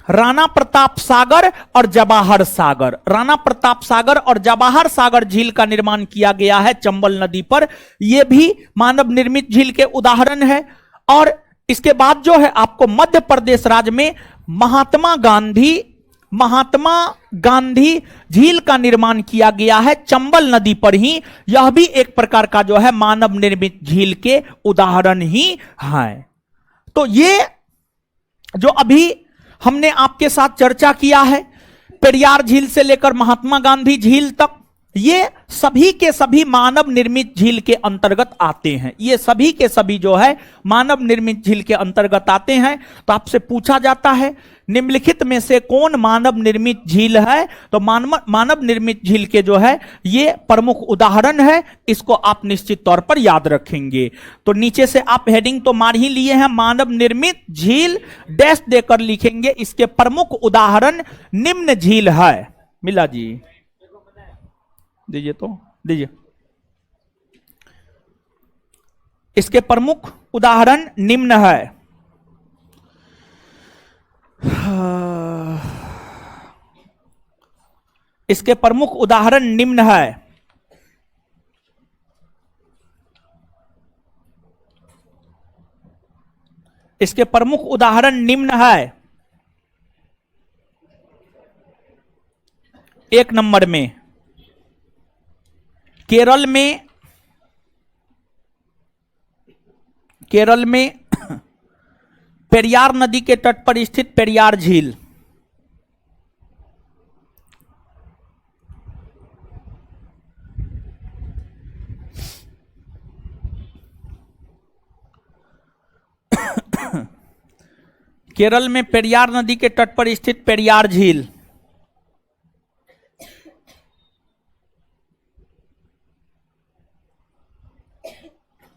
राणा प्रताप सागर और जवाहर सागर, राणा प्रताप सागर और जवाहर सागर झील का निर्माण किया गया है चंबल नदी पर। यह भी मानव निर्मित झील के उदाहरण है। और इसके बाद जो है आपको मध्य प्रदेश राज्य में महात्मा गांधी झील का निर्माण किया गया है चंबल नदी पर ही। यह भी एक प्रकार का जो है मानव निर्मित झील के उदाहरण ही है। तो ये जो अभी हमने आपके साथ चर्चा किया है, पेरियार झील से लेकर महात्मा गांधी झील तक, ये सभी के सभी मानव निर्मित झील के अंतर्गत आते हैं। ये सभी के सभी जो है मानव निर्मित झील के अंतर्गत आते हैं। तो आपसे पूछा जाता है निम्नलिखित में से कौन मानव निर्मित झील है, तो मानव निर्मित झील के जो है ये प्रमुख उदाहरण है। इसको आप निश्चित तौर पर याद रखेंगे। तो नीचे से आप हेडिंग तो मार ही लिए हैं, मानव निर्मित झील डैश देकर लिखेंगे। इसके प्रमुख उदाहरण निम्न झील है। मिला जी, दीजिए तो दीजिए। इसके प्रमुख उदाहरण निम्न है। इसके प्रमुख उदाहरण निम्न है। इसके प्रमुख उदाहरण निम्न है। 1 नंबर में केरल में पेरियार नदी के तट पर स्थित पेरियार झील। केरल में पेरियार नदी के तट पर स्थित पेरियार झील।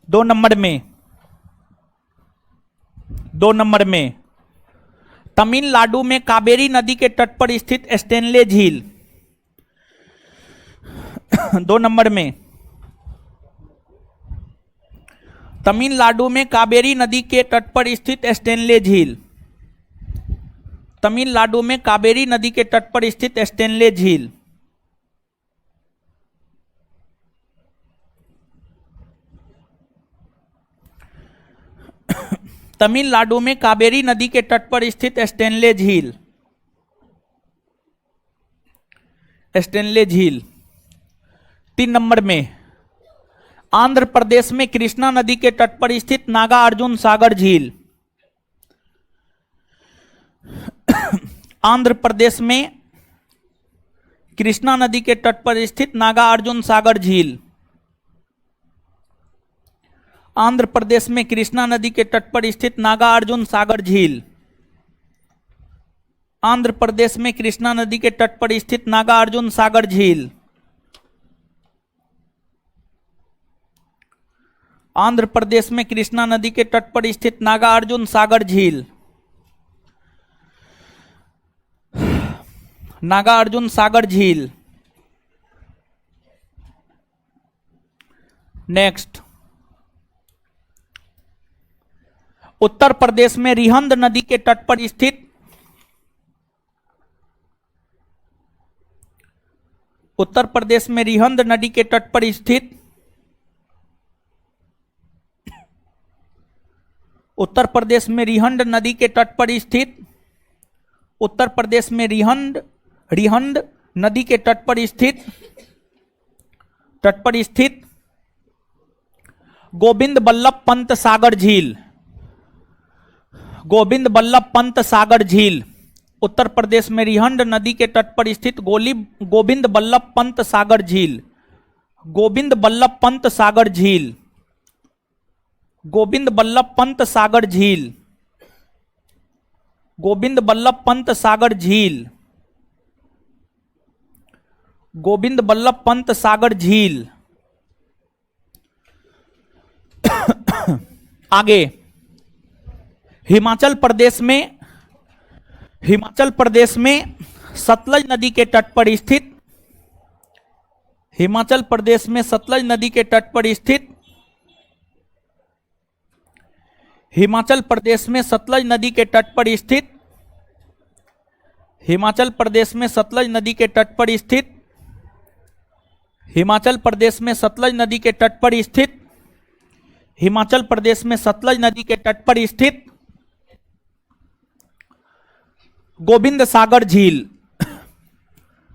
दो नंबर में तमिलनाडु में कावेरी नदी के तट पर स्थित स्टेनले झील। 2 नंबर में तमिलनाडु में कावेरी नदी के तट पर स्थित स्टेनले झील। तमिलनाडु में कावेरी नदी के तट पर स्थित स्टेनले झील। तमिलनाडु में कावेरी नदी के तट पर स्थित स्टेनले झील। स्टेनले झील। 3 नंबर में आंध्र प्रदेश में कृष्णा नदी के तट पर स्थित नागार्जुन सागर झील। आंध्र प्रदेश में कृष्णा नदी के तट पर स्थित नागार्जुन सागर झील। आंध्र प्रदेश में कृष्णा नदी के तट पर स्थित नागार्जुन सागर झील। आंध्र प्रदेश में कृष्णा नदी के तट पर स्थित नागार्जुन सागर झील। आंध्र प्रदेश में कृष्णा नदी के तट पर स्थित नागार्जुन सागर झील। नागार्जुन सागर झील। नेक्स्ट, उत्तर प्रदेश में रिहंद नदी के तट पर स्थित उत्तर प्रदेश में रिहंद नदी के तट पर स्थित उत्तर प्रदेश में रिहंद नदी के तट पर स्थित उत्तर प्रदेश में रिहंद नदी के तट पर स्थित गोविंद बल्लभ पंत सागर झील। गोविंद बल्लभ पंत सागर झील। उत्तर प्रदेश में रिहंद नदी के तट पर स्थित गोविंद बल्लभ पंत सागर झील। गोविंद बल्लभ पंत सागर झील। गोविंद बल्लभ पंत सागर झील। गोविंद बल्लभ पंत सागर झील। गोविंद बल्लभ पंत सागर झील। आगे, हिमाचल प्रदेश में सतलज नदी के तट पर स्थित हिमाचल प्रदेश में सतलज नदी के तट पर स्थित हिमाचल प्रदेश में सतलज नदी के तट पर स्थित हिमाचल प्रदेश में सतलज नदी के तट पर स्थित हिमाचल प्रदेश में सतलज नदी के तट पर स्थित हिमाचल प्रदेश में सतलज नदी के तट पर स्थित गोविंद सागर झील।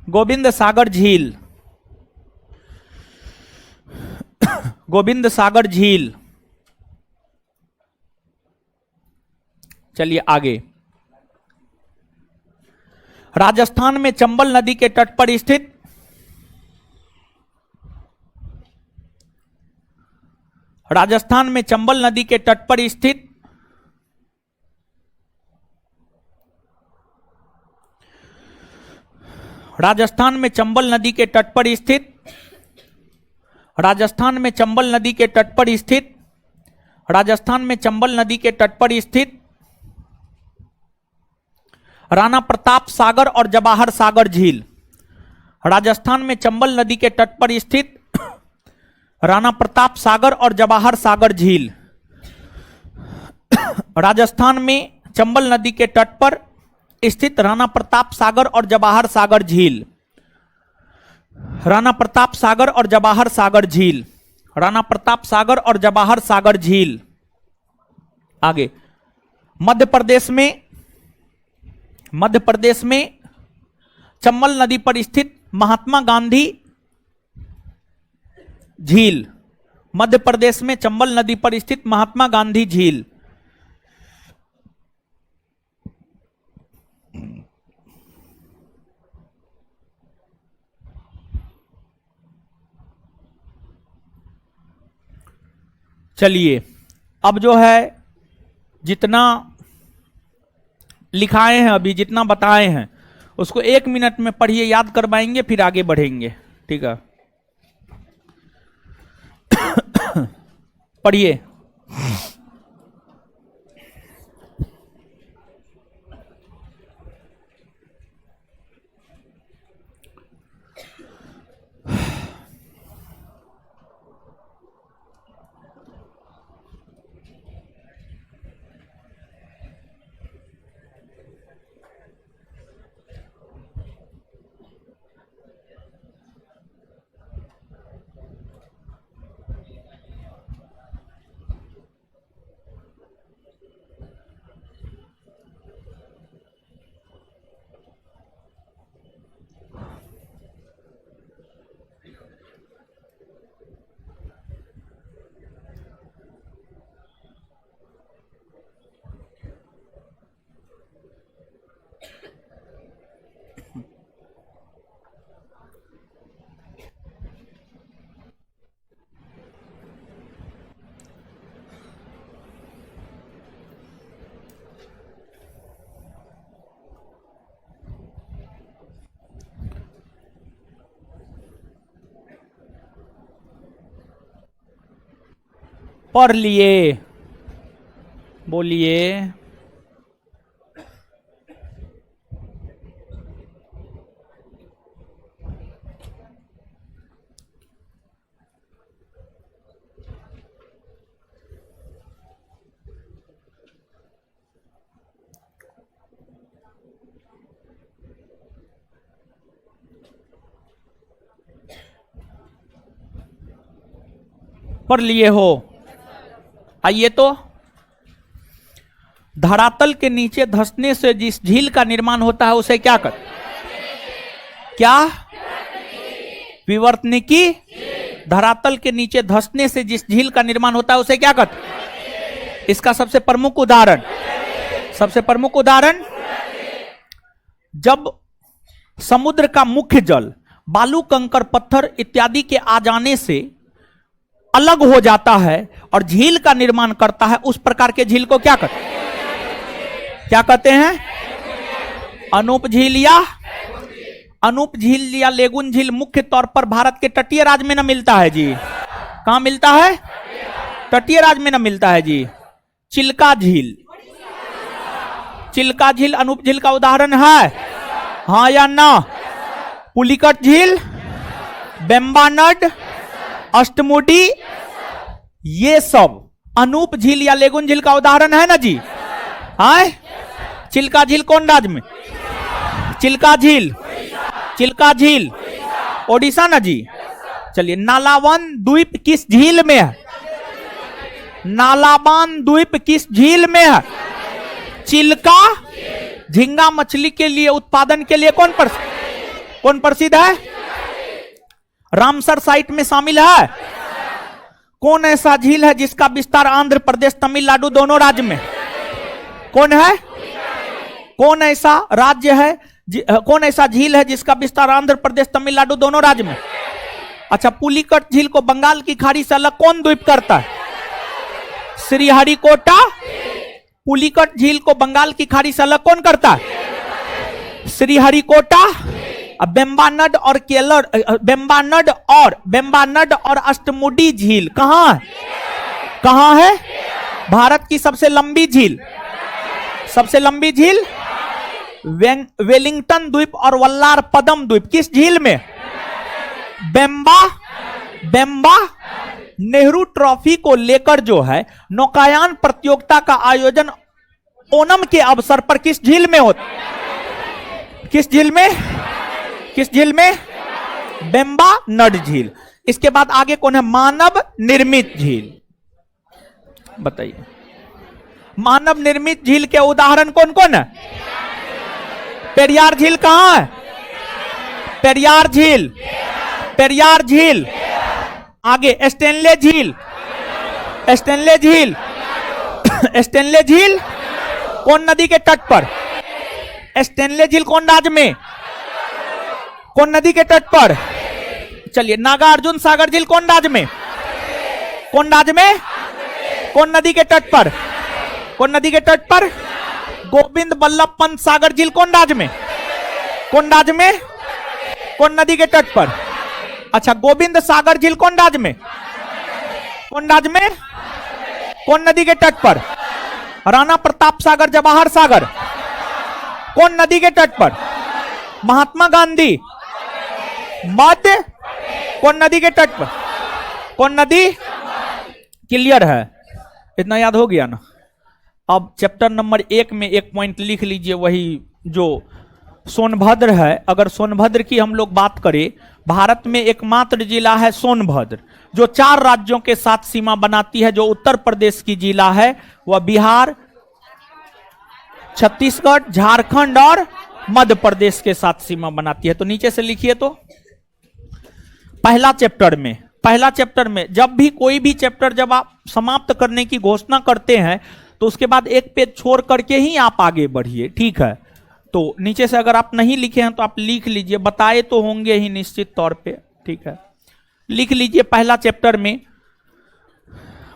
गोविंद सागर झील। गोविंद सागर झील। चलिए आगे, राजस्थान में चंबल नदी के तट पर स्थित राजस्थान में चंबल नदी के तट पर स्थित राजस्थान में चंबल नदी के तट पर स्थित राजस्थान में चंबल नदी के तट पर स्थित राजस्थान में चंबल नदी के तट पर स्थित राणा प्रताप सागर और जवाहर सागर झील। राजस्थान में चंबल नदी के तट पर स्थित राणा प्रताप सागर और जवाहर सागर झील। राजस्थान में चंबल नदी के तट पर स्थित राणा प्रताप सागर और जवाहर सागर झील। राणा प्रताप सागर और जवाहर सागर झील। राणा प्रताप सागर और जवाहर सागर झील। आगे, मध्य प्रदेश में चंबल नदी पर स्थित महात्मा गांधी झील, मध्य प्रदेश में चंबल नदी पर स्थित महात्मा गांधी झील। चलिए अब जो है जितना लिखाए हैं अभी, जितना बताए हैं उसको 1 मिनट में पढ़िए, याद करवाएंगे, फिर आगे बढ़ेंगे। ठीक है, पढ़िए। पढ़ लिए, बोलिए। पढ़ लिए हो? आइए तो, धरातल के नीचे धंसने से जिस झील का निर्माण होता है उसे क्या कहते? क्या? विवर्तनिकी। धरातल के नीचे धंसने से जिस झील का निर्माण होता है उसे क्या कहते? इसका सबसे प्रमुख उदाहरण, जब समुद्र का मुख्य जल बालू, कंकर, पत्थर इत्यादि के आ जाने से अलग हो जाता है और झील का निर्माण करता है, उस प्रकार के झील को क्या कहते हैं? अनूप झील या लेगुन झील मुख्य तौर पर भारत के तटीय राज्य में न मिलता है जी। कहां मिलता है? तटीय राज्य में न मिलता है जी। चिल्का झील अनूप झील का उदाहरण है, हाँ या ना? पुलिकट झील, बेम्बानड, अष्टमुडी, ये सब अनूप झील या लेगुन झील का उदाहरण है ना जी। हाँ, चिल्का झील कौन राज्य में? चिल्का झील ओडिशा ना जी। चलिए, नालावन द्वीप किस झील में है? नालाबान द्वीप किस झील में है? चिल्का। झींगा मछली के लिए उत्पादन के लिए कौन प्रसिद्ध है? रामसर साइट में शामिल है। कौन ऐसा झील है जिसका विस्तार आंध्र प्रदेश, तमिलनाडु दोनों राज्य में? कौन है? कौन ऐसा राज्य है, कौन ऐसा झील है जिसका विस्तार आंध्र प्रदेश, तमिलनाडु दोनों राज्य में? अच्छा, पुलिकट झील को बंगाल की खाड़ी से अलग कौन द्वीप करता है? श्रीहरिकोटा। पुलिकट झील को बंगाल की खाड़ी से अलग कौन करता है? श्रीहरिकोटा। बेम्बानड और अष्टमुडी झील कहां है? भारत की सबसे लंबी झील वेलिंगटन द्वीप और वल्लार पदम द्वीप किस झील में? बेम्बा। नेहरू ट्रॉफी को लेकर जो है नौकायान प्रतियोगिता का आयोजन ओणम के अवसर पर किस झील में होता? किस झील में? बेम्बानड झील। इसके बाद आगे कौन है? मानव निर्मित झील। बताइए, मानव निर्मित झील के उदाहरण कौन कौन है? पेरियार झील कहां है? पेरियार झील आगे स्टेनले झील, स्टेनले झील, स्टेनले झील कौन नदी के तट पर? स्टेनले झील कौन राज्य में? कौन नदी के तट पर? चलिए, नागार्जुन सागर झील कौन राज्य में? कौन राज्य में? कौन नदी के तट पर? कौन नदी के तट पर? गोविंद बल्लभ पंत सागर झील कौन राज्य में? कौन राज्य में? कौन नदी के तट पर? अच्छा, गोविंद सागर झील कौन राज्य में? कौन राज्य में? कौन नदी के तट पर? राणा प्रताप सागर, जवाहर सागर कौन नदी के तट पर? महात्मा गांधी मध्य कौन नदी के तट पर? कौन नदी? क्लियर है? इतना याद हो गया ना? अब चैप्टर नंबर 1 में एक पॉइंट लिख लीजिए, वही जो सोनभद्र है। अगर सोनभद्र की हम लोग बात करें, भारत में एकमात्र जिला है सोनभद्र जो 4 राज्यों के साथ सीमा बनाती है। जो उत्तर प्रदेश की जिला है वह बिहार, छत्तीसगढ़, झारखंड और मध्य प्रदेश के साथ सीमा बनाती है। तो नीचे से लिखिए। तो पहला चैप्टर में जब भी कोई भी चैप्टर जब आप समाप्त करने की घोषणा करते हैं तो उसके बाद एक पेज छोड़ करके ही आप आगे बढ़िए, ठीक है? तो नीचे से अगर आप नहीं लिखे हैं तो आप लिख लीजिए, बताए तो होंगे ही निश्चित तौर पे, ठीक है? लिख लीजिए। पहला चैप्टर में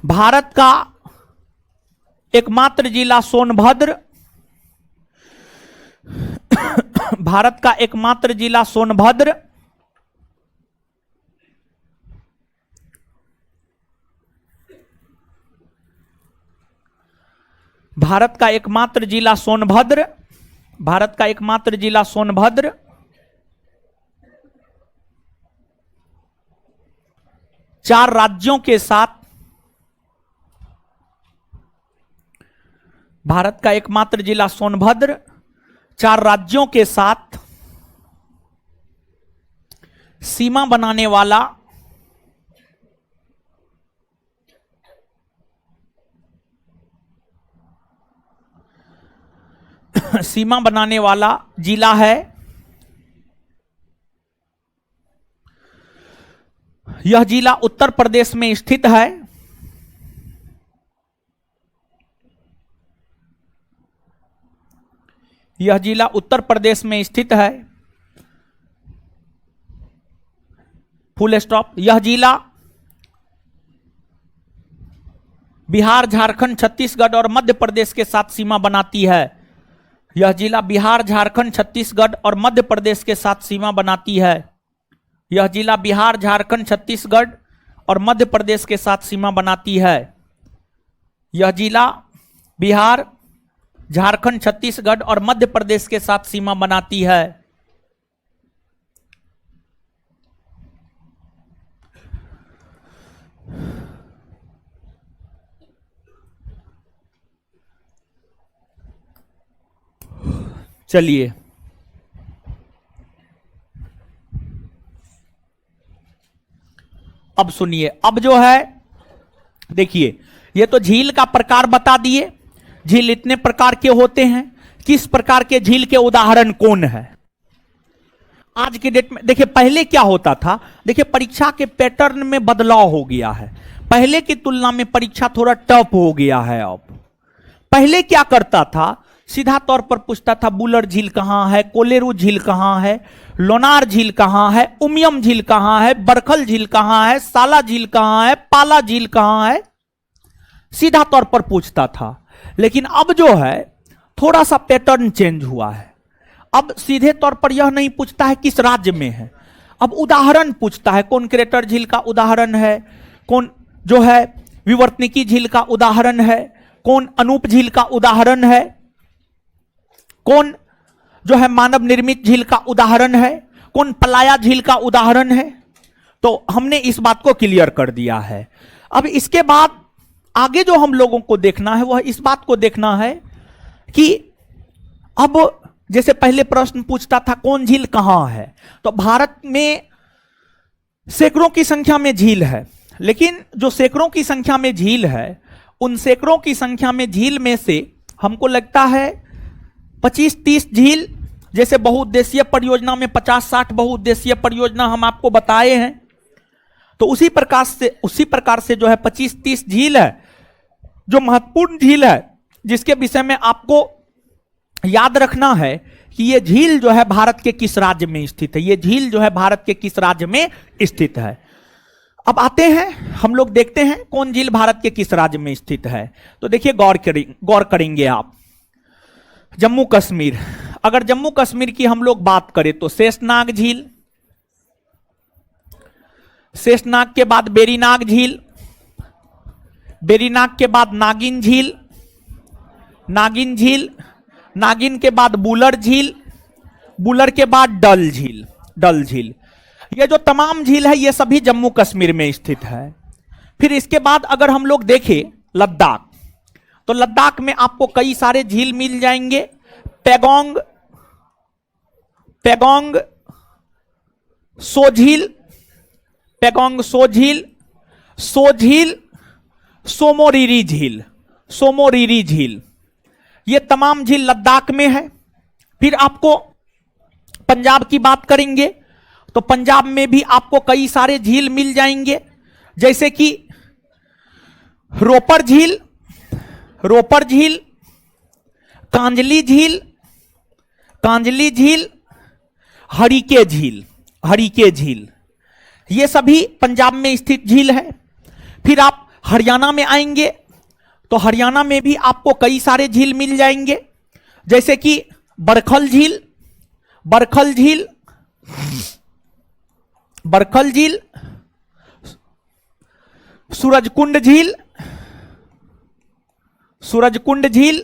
भारत का एकमात्र जिला सोनभद्र, भारत का एकमात्र जिला सोनभद्र भारत का एकमात्र जिला सोनभद्र, भारत का एकमात्र जिला सोनभद्र चार राज्यों के साथ, भारत का एकमात्र जिला सोनभद्र 4 राज्यों के साथ सीमा बनाने वाला सीमा बनाने वाला जिला है। यह जिला उत्तर प्रदेश में स्थित है। यह जिला उत्तर प्रदेश में स्थित है। Full stop. यह जिला बिहार, झारखंड, छत्तीसगढ़ और मध्य प्रदेश के साथ सीमा बनाती है। यह जिला बिहार, झारखंड, छत्तीसगढ़ और मध्य प्रदेश के साथ सीमा बनाती है। यह जिला बिहार, झारखंड, छत्तीसगढ़ और मध्य प्रदेश के साथ सीमा बनाती है। यह जिला बिहार, झारखंड, छत्तीसगढ़ और मध्य प्रदेश के साथ सीमा बनाती है। चलिए, अब सुनिए। अब जो है देखिए, ये तो झील का प्रकार बता दिए। झील इतने प्रकार के होते हैं। किस प्रकार के झील के उदाहरण कौन है आज के डेट में? देखिए, पहले क्या होता था, देखिए परीक्षा के पैटर्न में बदलाव हो गया है। पहले की तुलना में परीक्षा थोड़ा टफ हो गया है। अब पहले क्या करता था, सीधा तौर पर पूछता था बुलर झील कहां है, कोलेरू झील कहां है, लोनार झील कहां है, उमियम झील कहां है, बरखल झील कहां है, साला झील कहां है, पाला झील कहां है, सीधा तौर पर पूछता था। लेकिन अब जो है थोड़ा सा पैटर्न चेंज हुआ है। अब सीधे तौर पर यह नहीं पूछता है किस राज्य में है, अब उदाहरण पूछता है। कौन क्रेटर झील का उदाहरण है, कौन जो है विवर्तनिकी झील का उदाहरण है, कौन अनूप झील का उदाहरण है, कौन जो है मानव निर्मित झील का उदाहरण है, कौन पलाया झील का उदाहरण है। तो हमने इस बात को क्लियर कर दिया है। अब इसके बाद आगे जो हम लोगों को देखना है वह इस बात को देखना है कि अब जैसे पहले प्रश्न पूछता था कौन झील कहां है, तो भारत में सैकड़ों की संख्या में झील है। लेकिन जो सैकड़ों की संख्या में झील है, उन सैकड़ों की संख्या में झील में से हमको लगता है 25-30 झील, जैसे बहुउद्देशीय परियोजना में 50-60 बहुउद्देशीय परियोजना हम आपको बताए हैं, तो तो उसी प्रकार से जो है 25-30 झील है, जो महत्वपूर्ण झील है, जिसके विषय में आपको याद रखना है कि ये झील जो है भारत के किस राज्य में स्थित है, ये झील जो है भारत के किस राज्य में स्थित है। अब आते हैं हम लोग देखते हैं कौन झील भारत के किस राज्य में स्थित है। तो देखिए गौर करेंगे आप। जम्मू कश्मीर, अगर जम्मू कश्मीर की हम लोग बात करें तो शेषनाग झील, शेषनाग के बाद बेरीनाग झील, बेरीनाग के बाद नागिन झील, नागिन झील, नागिन के बाद बुलर झील, बुलर के बाद डल झील, डल झील। ये जो तमाम झील है ये सभी जम्मू कश्मीर में स्थित है। फिर इसके बाद अगर हम लोग देखें लद्दाख, तो लद्दाख में आपको कई सारे झील मिल जाएंगे। पेगोंग, पेगोंग सो झील, पेगोंग सो झील, सो झील, सोमोरिरी झील, सोमोरिरी झील, ये तमाम झील लद्दाख में है। फिर आपको पंजाब की बात करेंगे तो पंजाब में भी आपको कई सारे झील मिल जाएंगे, जैसे कि रोपर झील, रोपर झील, कांजली झील, कांजली झील, हरिके झील, हरिके झील, ये सभी पंजाब में स्थित झील है। फिर आप हरियाणा में आएंगे तो हरियाणा में भी आपको कई सारे झील मिल जाएंगे, जैसे कि बरखल झील, बरखल झील, बरखल झील, सूरजकुंड झील, सूरजकुंड झील,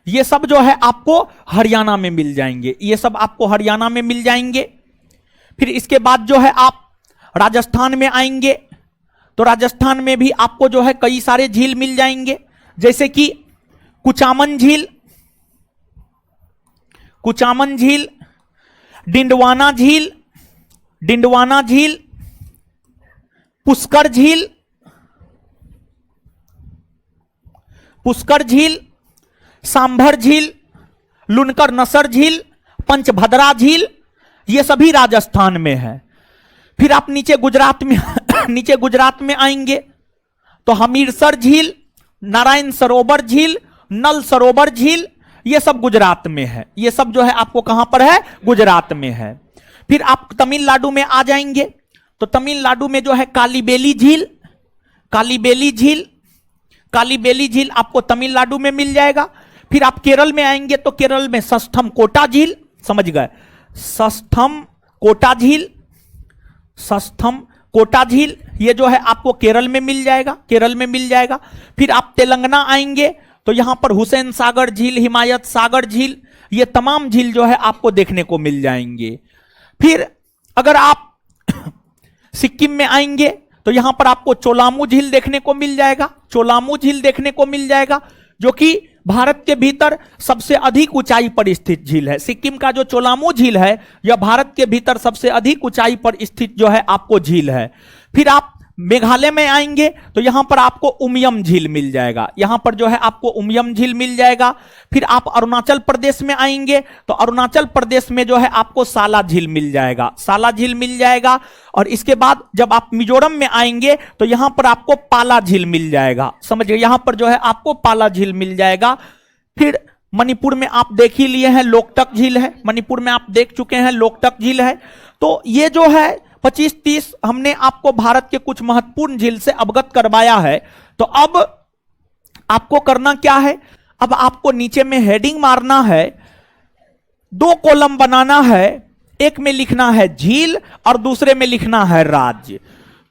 ये सब जो है आपको हरियाणा में मिल जाएंगे, ये सब आपको हरियाणा में मिल जाएंगे। फिर इसके बाद जो है आप राजस्थान में आएंगे तो राजस्थान में भी आपको जो है कई सारे झील मिल जाएंगे, जैसे कि कुचामन झील, कुचामन झील, डिंडवाना झील, डिंडवाना झील, पुष्कर झील, पुष्कर झील, सांभर झील, लुनकर नसर झील, पंचभद्रा झील, ये सभी राजस्थान में है। फिर आप नीचे गुजरात में नीचे गुजरात में आएंगे तो हमीरसर झील, नारायण सरोवर झील, नल सरोवर झील, ये सब गुजरात में है, ये सब जो है आपको कहां पर है, गुजरात में है। फिर आप तमिलनाडु में आ जाएंगे तो तमिलनाडु में जो है कालीबेली झील, कालीबेली झील, कालीबेली झील आपको तमिलनाडु में मिल जाएगा। फिर आप केरल में आएंगे तो केरल में सस्थम कोटा झील, समझ गए, सस्थम कोटा झील, सस्थम कोटा झील, ये जो है आपको केरल में मिल जाएगा, केरल में मिल जाएगा। फिर आप तेलंगाना आएंगे तो यहां पर हुसैन सागर झील, हिमायत सागर झील, ये तमाम झील जो है आपको देखने को मिल जाएंगे। फिर अगर आप सिक्किम में आएंगे तो यहां पर आपको चोलामू झील देखने को मिल जाएगा, चोलामू झील देखने को मिल जाएगा, जो कि भारत के भीतर सबसे अधिक ऊंचाई पर स्थित झील है। सिक्किम का जो चोलामू झील है यह भारत के भीतर सबसे अधिक ऊंचाई पर स्थित जो है आपको झील है। फिर आप मेघालय में आएंगे तो यहां पर आपको उमियम झील मिल जाएगा, यहां पर जो है आपको उमियम झील मिल जाएगा। फिर आप अरुणाचल प्रदेश में आएंगे तो अरुणाचल प्रदेश में जो है आपको साला झील मिल जाएगा, साला झील मिल जाएगा। और इसके बाद जब आप मिजोरम में आएंगे तो यहां पर आपको पाला झील मिल जाएगा, समझिए, यहां पर जो है आपको पाला झील मिल जाएगा। फिर मणिपुर में आप देख ही लिए हैं, लोकटक झील है, मणिपुर में आप देख चुके हैं, लोकटक झील है। तो ये जो है 25-30 हमने आपको भारत के कुछ महत्वपूर्ण झील से अवगत करवाया है। तो अब आपको करना क्या है, अब आपको नीचे में हेडिंग मारना है, 2 कॉलम बनाना है, एक में लिखना है झील और दूसरे में लिखना है राज्य।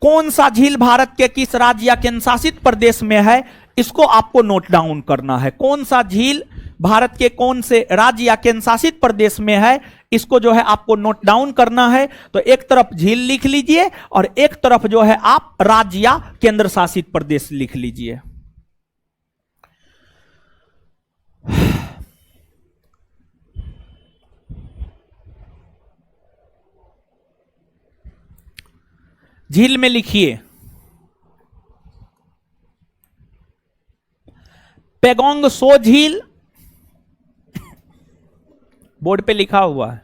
कौन सा झील भारत के किस राज्य या केंद्र शासित प्रदेश में है, इसको आपको नोट डाउन करना है। कौन सा झील भारत के कौन से राज्य या केंद्र शासित प्रदेश में है, इसको जो है आपको नोट डाउन करना है। तो एक तरफ झील लिख लीजिए और एक तरफ जो है आप राज्य या केंद्र शासित प्रदेश लिख लीजिए। झील में लिखिए पेगोंग सो झील, बोर्ड पे लिखा हुआ है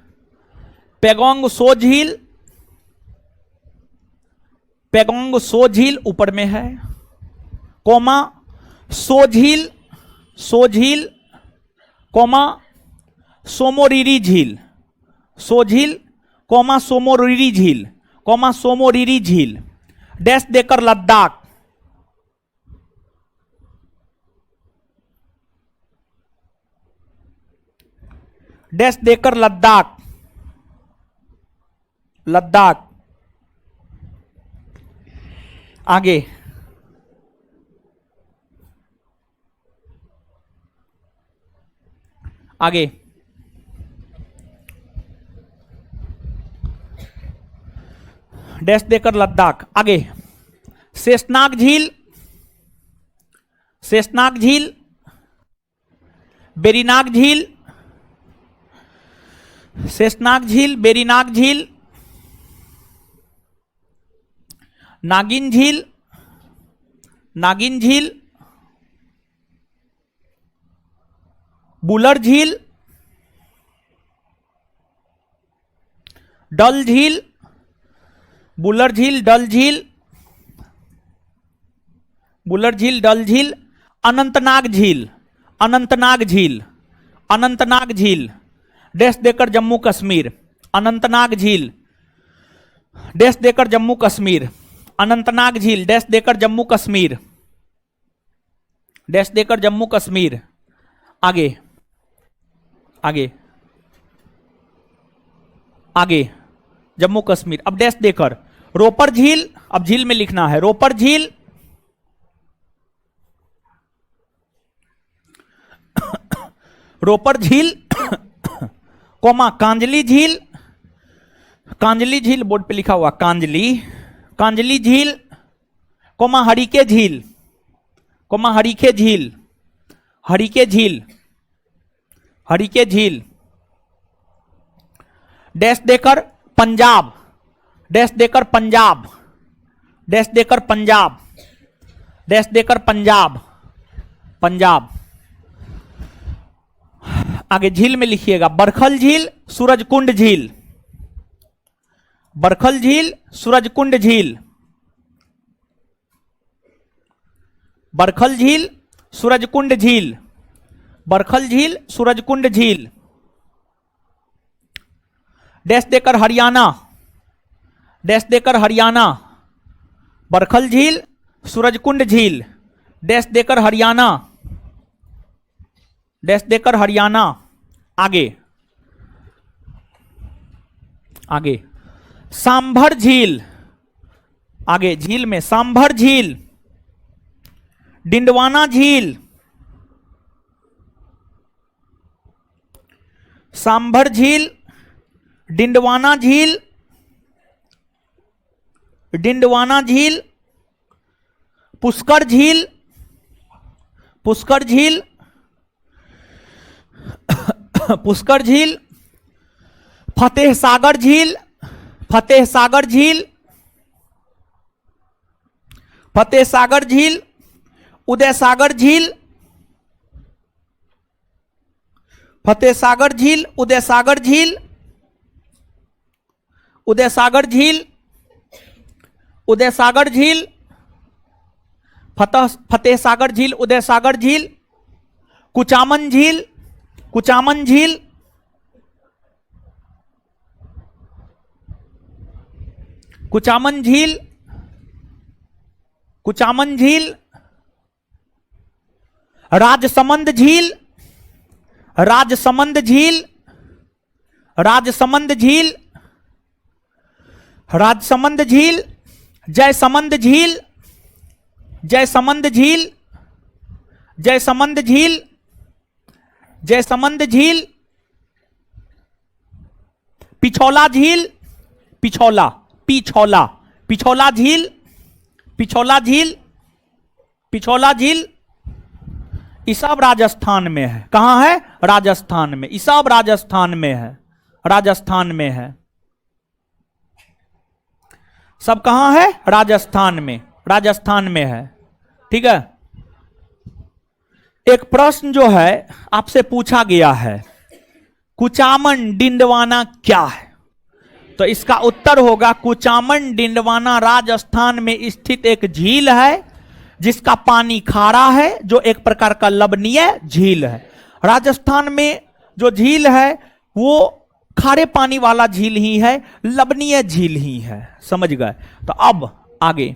पेगोंग सो झील, पेगोंग सो झील ऊपर में है, कोमा सो झील, सो झील, कोमा सोमोरिरी झील, सो झील, कोमा सोमोरिरी झील, कोमा सोमोरिरी झील, डैश देकर लद्दाख, डैश देकर लद्दाख, लद्दाख। आगे आगे डैश देकर लद्दाख। आगे शेषनाग झील, शेषनाग झील, बेरीनाग झील, शेषनाग झील, बेरीनाग झील, नागिन झील, नागिन झील, बुलर झील, डल झील, बुलर झील, डल झील, बुलर झील, डल झील, अनंतनाग झील, अनंतनाग झील, अनंतनाग झील, डैश देकर जम्मू कश्मीर, अनंतनाग झील, डैश देकर जम्मू कश्मीर, अनंतनाग झील, डैश देकर जम्मू कश्मीर, डैश देकर जम्मू कश्मीर। आगे आगे आगे जम्मू कश्मीर। अब डैश देकर रोपर झील, अब झील में लिखना है, रोपर झील, रोपर झील, कोमा कांजली झील, कांजली झील बोर्ड पे लिखा हुआ कांजली, कांजली झील, कोमा हरिके झील, कोमा हरिके झील, हरिके झील, हरिके झील, डैश देकर पंजाब, डैश देकर पंजाब, डैश देकर पंजाब, डैश देकर पंजाब, पंजाब। आगे झील में लिखिएगा बरखल झील, सूरजकुंड झील, बरखल झील, सूरजकुंड झील, बरखल झील, सूरजकुंड झील, बरखल झील, सूरजकुंड झील, डैश देकर हरियाणा, डैश देकर हरियाणा, बरखल झील, सूरजकुंड झील, डैश देकर हरियाणा, डैश देकर हरियाणा। आगे आगे सांभर झील, आगे झील में सांभर झील, डिंडवाना झील, सांभर झील, डिंडवाना झील, डिंडवाना झील, पुष्कर झील, पुष्कर झील, पुष्कर झील, फतेह सागर झील, फतेह सागर झील, फतेह सागर झील, उदय सागर झील, फतेह सागर झील, उदय सागर झील, उदय सागर झील, उदय सागर झील, फतेह सागर झील, उदय सागर झील, कुचामन झील, कुचामन झील, कुचामन झील, कुचामन झील, राजसमंद झील, राजसमंद झील, राजसमंद झील, राजसमंद झील, जयसमंद झील, जयसमंद झील, जयसमंद झील, जयसमंद झील, पिछौला झील, पिछौला, पिछौला, पिछौला झील, पिछौला झील, पिछौला झील, ये सब राजस्थान में है। कहां है? राजस्थान में। ये सब राजस्थान में है, राजस्थान में है। सब कहां है? राजस्थान में, राजस्थान में है। ठीक है। एक प्रश्न जो है आपसे पूछा गया है, कुचामन डिंडवाना क्या है? तो इसका उत्तर होगा कुचामन डिंडवाना राजस्थान में स्थित एक झील है जिसका पानी खारा है, जो एक प्रकार का लवणीय झील है। राजस्थान में जो झील है वो खारे पानी वाला झील ही है, लवणीय झील ही है। समझ गए? तो अब आगे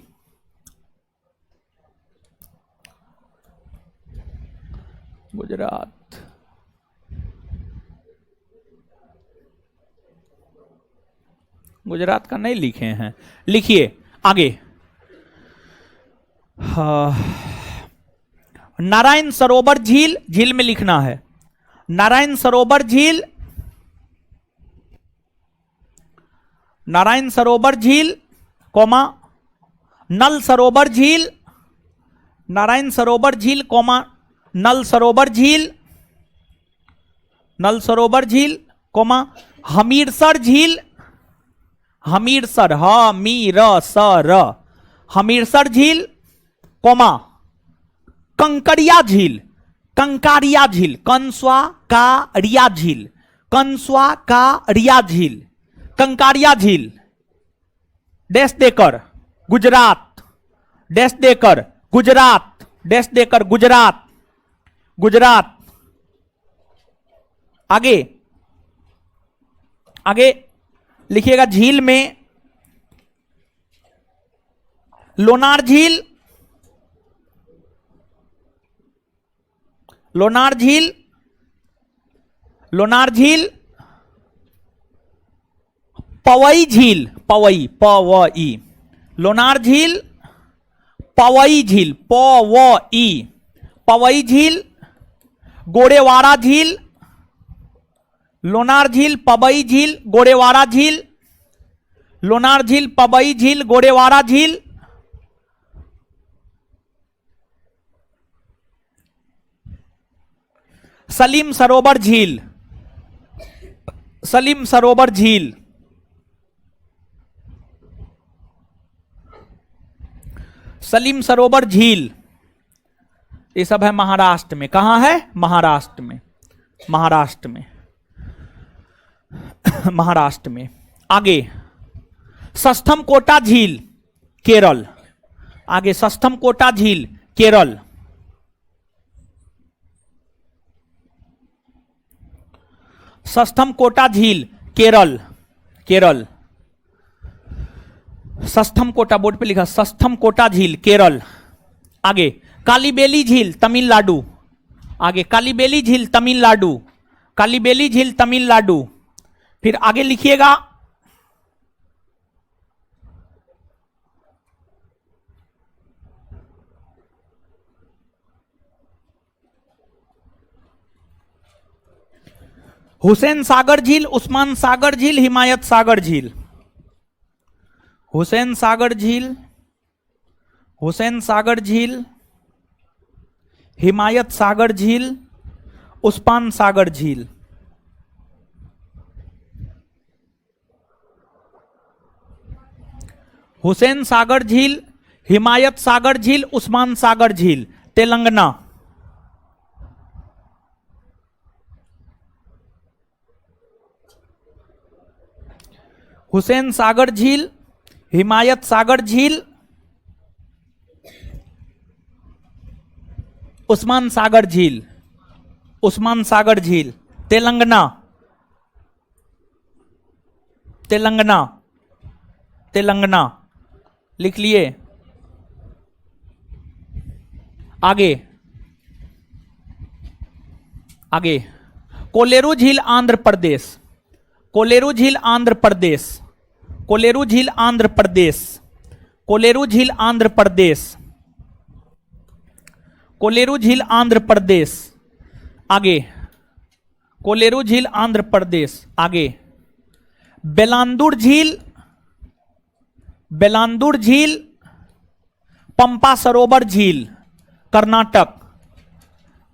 गुजरात, गुजरात का नहीं लिखे हैं, लिखिए आगे। नारायण सरोवर झील, झील में लिखना है नारायण सरोवर झील, नारायण सरोवर झील कोमा नल सरोवर झील, नारायण सरोवर झील कोमा नल सरोवर झील, नल सरोवर झील कोमा हमीरसर झील, हमीरसर हमीरसर हमीरसर झील कोमा कंकरिया झील, कंकारिया झील, कंसवा का रिया झील, कंसवा का रिया झील, कंकारिया झील, डैश देकर गुजरात, डैश देकर गुजरात, डैश देकर गुजरात, गुजरात। आगे आगे लिखिएगा झील में लोनार झील, लोनार झील, लोनार झील, पवई झील, पवई पवई, लोनार झील, पवई झील, पवई, पवई झील, गोड़ेवाड़ा झील, लोनार झील, पवई झील, गोड़ेवाड़ा झील, लोनार झील, पवई झील, गोड़ेवाड़ा झील। सलीम सरोवर झील, सलीम सरोवर झील, सलीम सरोवर झील, ये सब है महाराष्ट्र में। कहां है? महाराष्ट्र में, महाराष्ट्र में, महाराष्ट्र में। आगे सस्थम कोटा झील केरल, आगे सस्थम कोटा झील केरल, सस्थम कोटा झील केरल, केरल, सस्थम कोटा बोर्ड पे लिखा सस्थम कोटा झील केरल। आगे कालीबेली झील तमिलनाडु, आगे कालीबेली झील तमिलनाडु, कालीबेली झील तमिलनाडु। फिर आगे लिखिएगा हुसैन सागर झील, उस्मान सागर झील, हिमायत सागर झील, हुसैन सागर झील, हुसैन सागर झील, हिमायत सागर झील, उस्मान सागर झील। हुसैन सागर झील, हिमायत सागर झील, उस्मान सागर झील, तेलंगाना। हुसैन सागर झील, हिमायत सागर झील, उस्मान सागर झील, उस्मान सागर झील, तेलंगाना, तेलंगाना, तेलंगाना। लिख लिए। आगे आगे कोलेरू झील आंध्र प्रदेश, कोलेरू झील आंध्र प्रदेश, कोलेरू झील आंध्र प्रदेश, कोलेरू झील आंध्र प्रदेश, कोलेरू झील आंध्र प्रदेश। आगे कोलेरू झील आंध्र प्रदेश। आगे बेलांदूर झील, बेलांदूर झील, पंपा सरोवर झील कर्नाटक,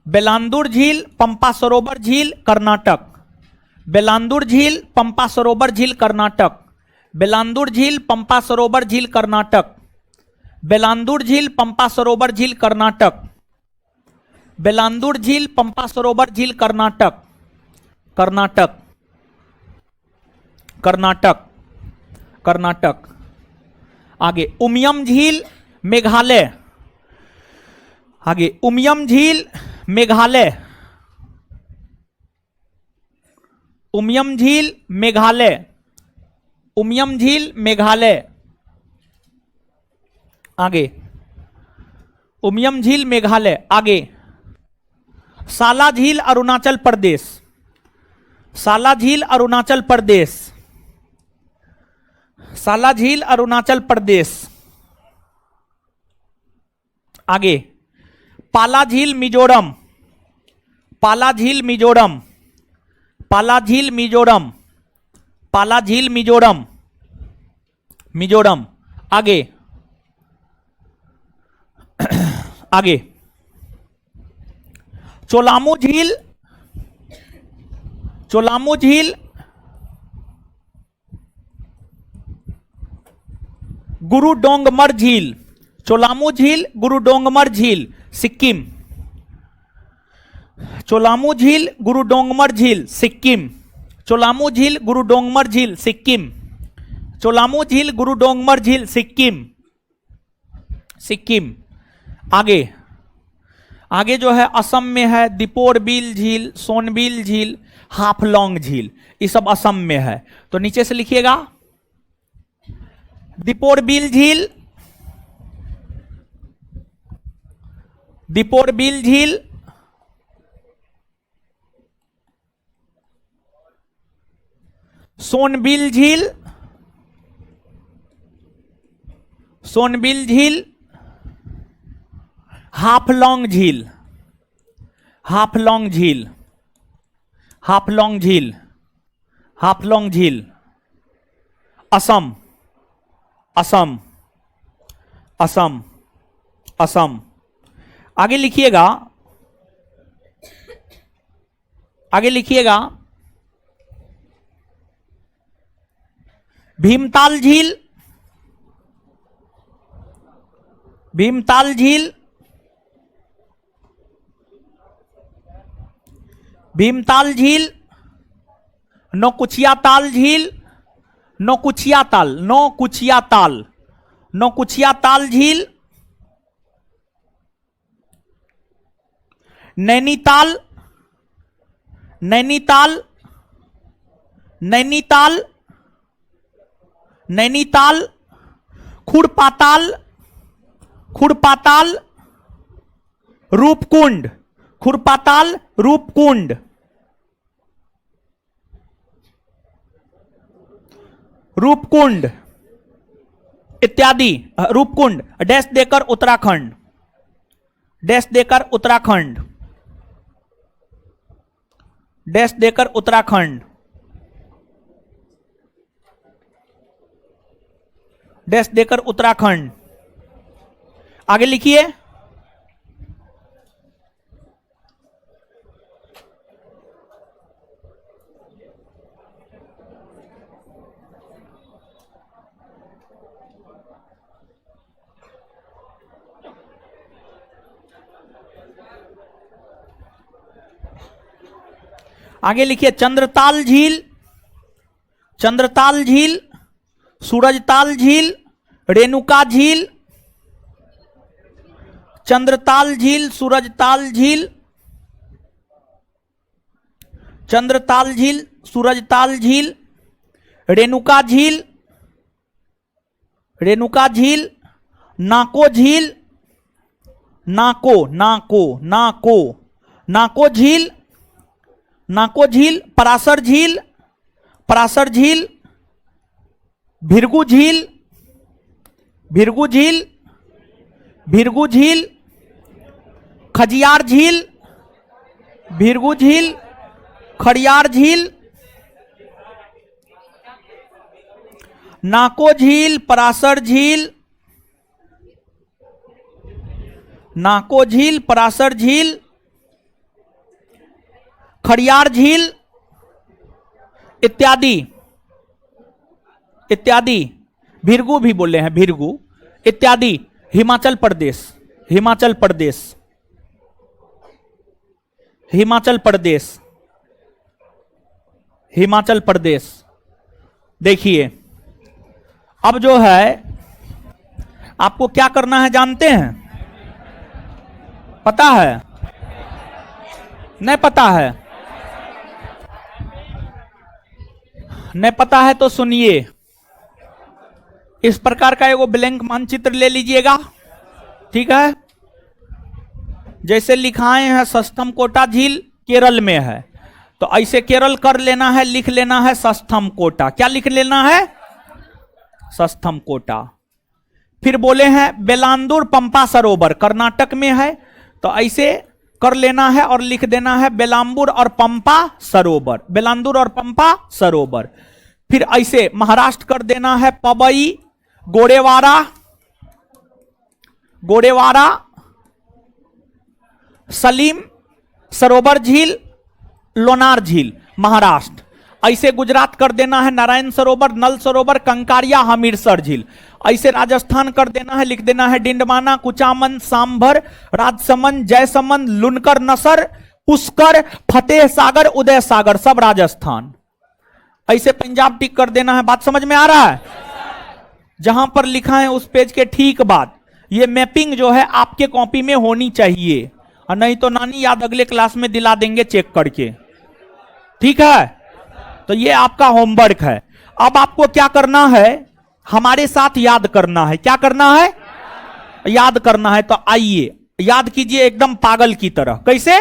बेलांदूर झील, पंपा सरोवर झील कर्नाटक, बेलांदूर झील, पंपा सरोवर झील कर्नाटक, बेलांदूर झील, पंपा सरोवर झील कर्नाटक, बेलांदूर झील, पंपा सरोवर झील कर्नाटक, बेलांदूर झील, पंपा सरोवर झील कर्नाटक, कर्नाटक, कर्नाटक। कर्नाटक। आगे उमियम झील मेघालय। आगे उमियम झील मेघालय। उमियम झील मेघालय। उमियम झील मेघालय। आगे उमियम झील मेघालय। आगे साला झील अरुणाचल प्रदेश। साला झील अरुणाचल प्रदेश। साला झील अरुणाचल प्रदेश। आगे पाला झील मिजोरम। पाला झील मिजोरम। पाला झील मिजोरम। पाला झील मिजोरम। मिजोरम। आगे आगे चोलामू झील। चोलामू झील गुरुडोंगमर झील। चोलामू झील गुरुडोंगमर झील सिक्किम। चोलामू झील गुरुडोंगमर झील सिक्किम। चोलामू झील गुरुडोंगमर झील सिक्किम। चोलामू झील गुरुडोंगमर झील सिक्किम। सिक्किम। आगे आगे जो है असम में है दीपोरबिल झील, सोनबिल झील, हाफलॉन्ग झील, ये सब असम में है। तो नीचे से लिखिएगा दीपोरबिल झील, दीपोरबिल झील, सोनबिल झील, सोनबिल झील, हाफलॉन्ग झील, हाफलॉन्ग झील, हाफलॉन्ग झील, हाफलॉन्ग झील, असम, असम, असम, असम। आगे लिखिएगा, आगे लिखिएगा भीमताल झील, भीमताल झील, भीमताल झील, नौकुचिया ताल झील, नौकुचिया ताल, नौकुचिया ताल, नौकुचिया ताल झील, नैनीताल, नैनीताल, नैनीताल, नैनीताल, खुरपाताल, खुरपाताल, रूपकुंड, खुरपाताल, रूपकुंड, रूपकुंड इत्यादि। रूपकुंड डैश देकर उत्तराखंड, डैश देकर उत्तराखंड, डैश देकर उत्तराखंड, डैश देकर उत्तराखंड। आगे लिखिए आगे लिखिए चंद्रताल झील, चंद्रताल झील, सूरजताल झील, रेणुका झील, चंद्रताल झील, सूरजताल झील, चंद्रताल झील, सूरजताल झील, रेणुका झील, रेणुका झील, नाको झील, नाको, नाको, नाको, नाको झील, नाको झील, परासर झील, परासर झील, भिरगू झील, भिरगू झील, भिरगू झील, खजियार झील, भिरगू झील, खड़ियार झील, नाको झील, परासर झील, नाको झील, परासर झील, खड़ियार झील इत्यादि, इत्यादि। भिरगू भी बोले हैं, भिरगू इत्यादि। हिमाचल प्रदेश, हिमाचल प्रदेश, हिमाचल प्रदेश, हिमाचल प्रदेश। देखिए अब जो है आपको क्या करना है जानते हैं? पता है? नहीं पता है? नहीं पता है तो सुनिए, इस प्रकार का एगो ब्लैंक मानचित्र ले लीजिएगा, ठीक है। जैसे लिखाए हैं सस्थम कोटा झील केरल में है, तो ऐसे केरल कर लेना है, लिख लेना है सस्थम कोटा। क्या लिख लेना है? सस्थम कोटा। फिर बोले हैं बेलांदूर पंपा सरोवर कर्नाटक में है, तो ऐसे कर लेना है और लिख देना है बेलांबूर और पंपा सरोवर, बेलांदूर और पंपा सरोवर। फिर ऐसे महाराष्ट्र कर देना है पवई, गोरेवाड़ा, गोरेवाड़ा, सलीम सरोवर झील, लोनार झील महाराष्ट्र। ऐसे गुजरात कर देना है नारायण सरोवर, नल सरोवर, कंकारिया, हमीरसर झील। ऐसे राजस्थान कर देना है, लिख देना है डिंडवाना, कुचामन, सांभर, राजसमंद, जयसमंद, लुनकर, नसर, पुष्कर, फतेह सागर, उदय सागर, सब राजस्थान। ऐसे पंजाब टिक कर देना है। बात समझ में आ रहा है? जहां पर लिखा है उस पेज के ठीक बाद ये मैपिंग जो है आपके कॉपी में होनी चाहिए, और नहीं तो नानी याद अगले क्लास में दिला देंगे चेक करके, ठीक है। तो ये आपका होमवर्क है। अब आपको क्या करना है? हमारे साथ याद करना है। क्या करना है? याद करना है। तो आइए याद कीजिए एकदम पागल की तरह। कैसे?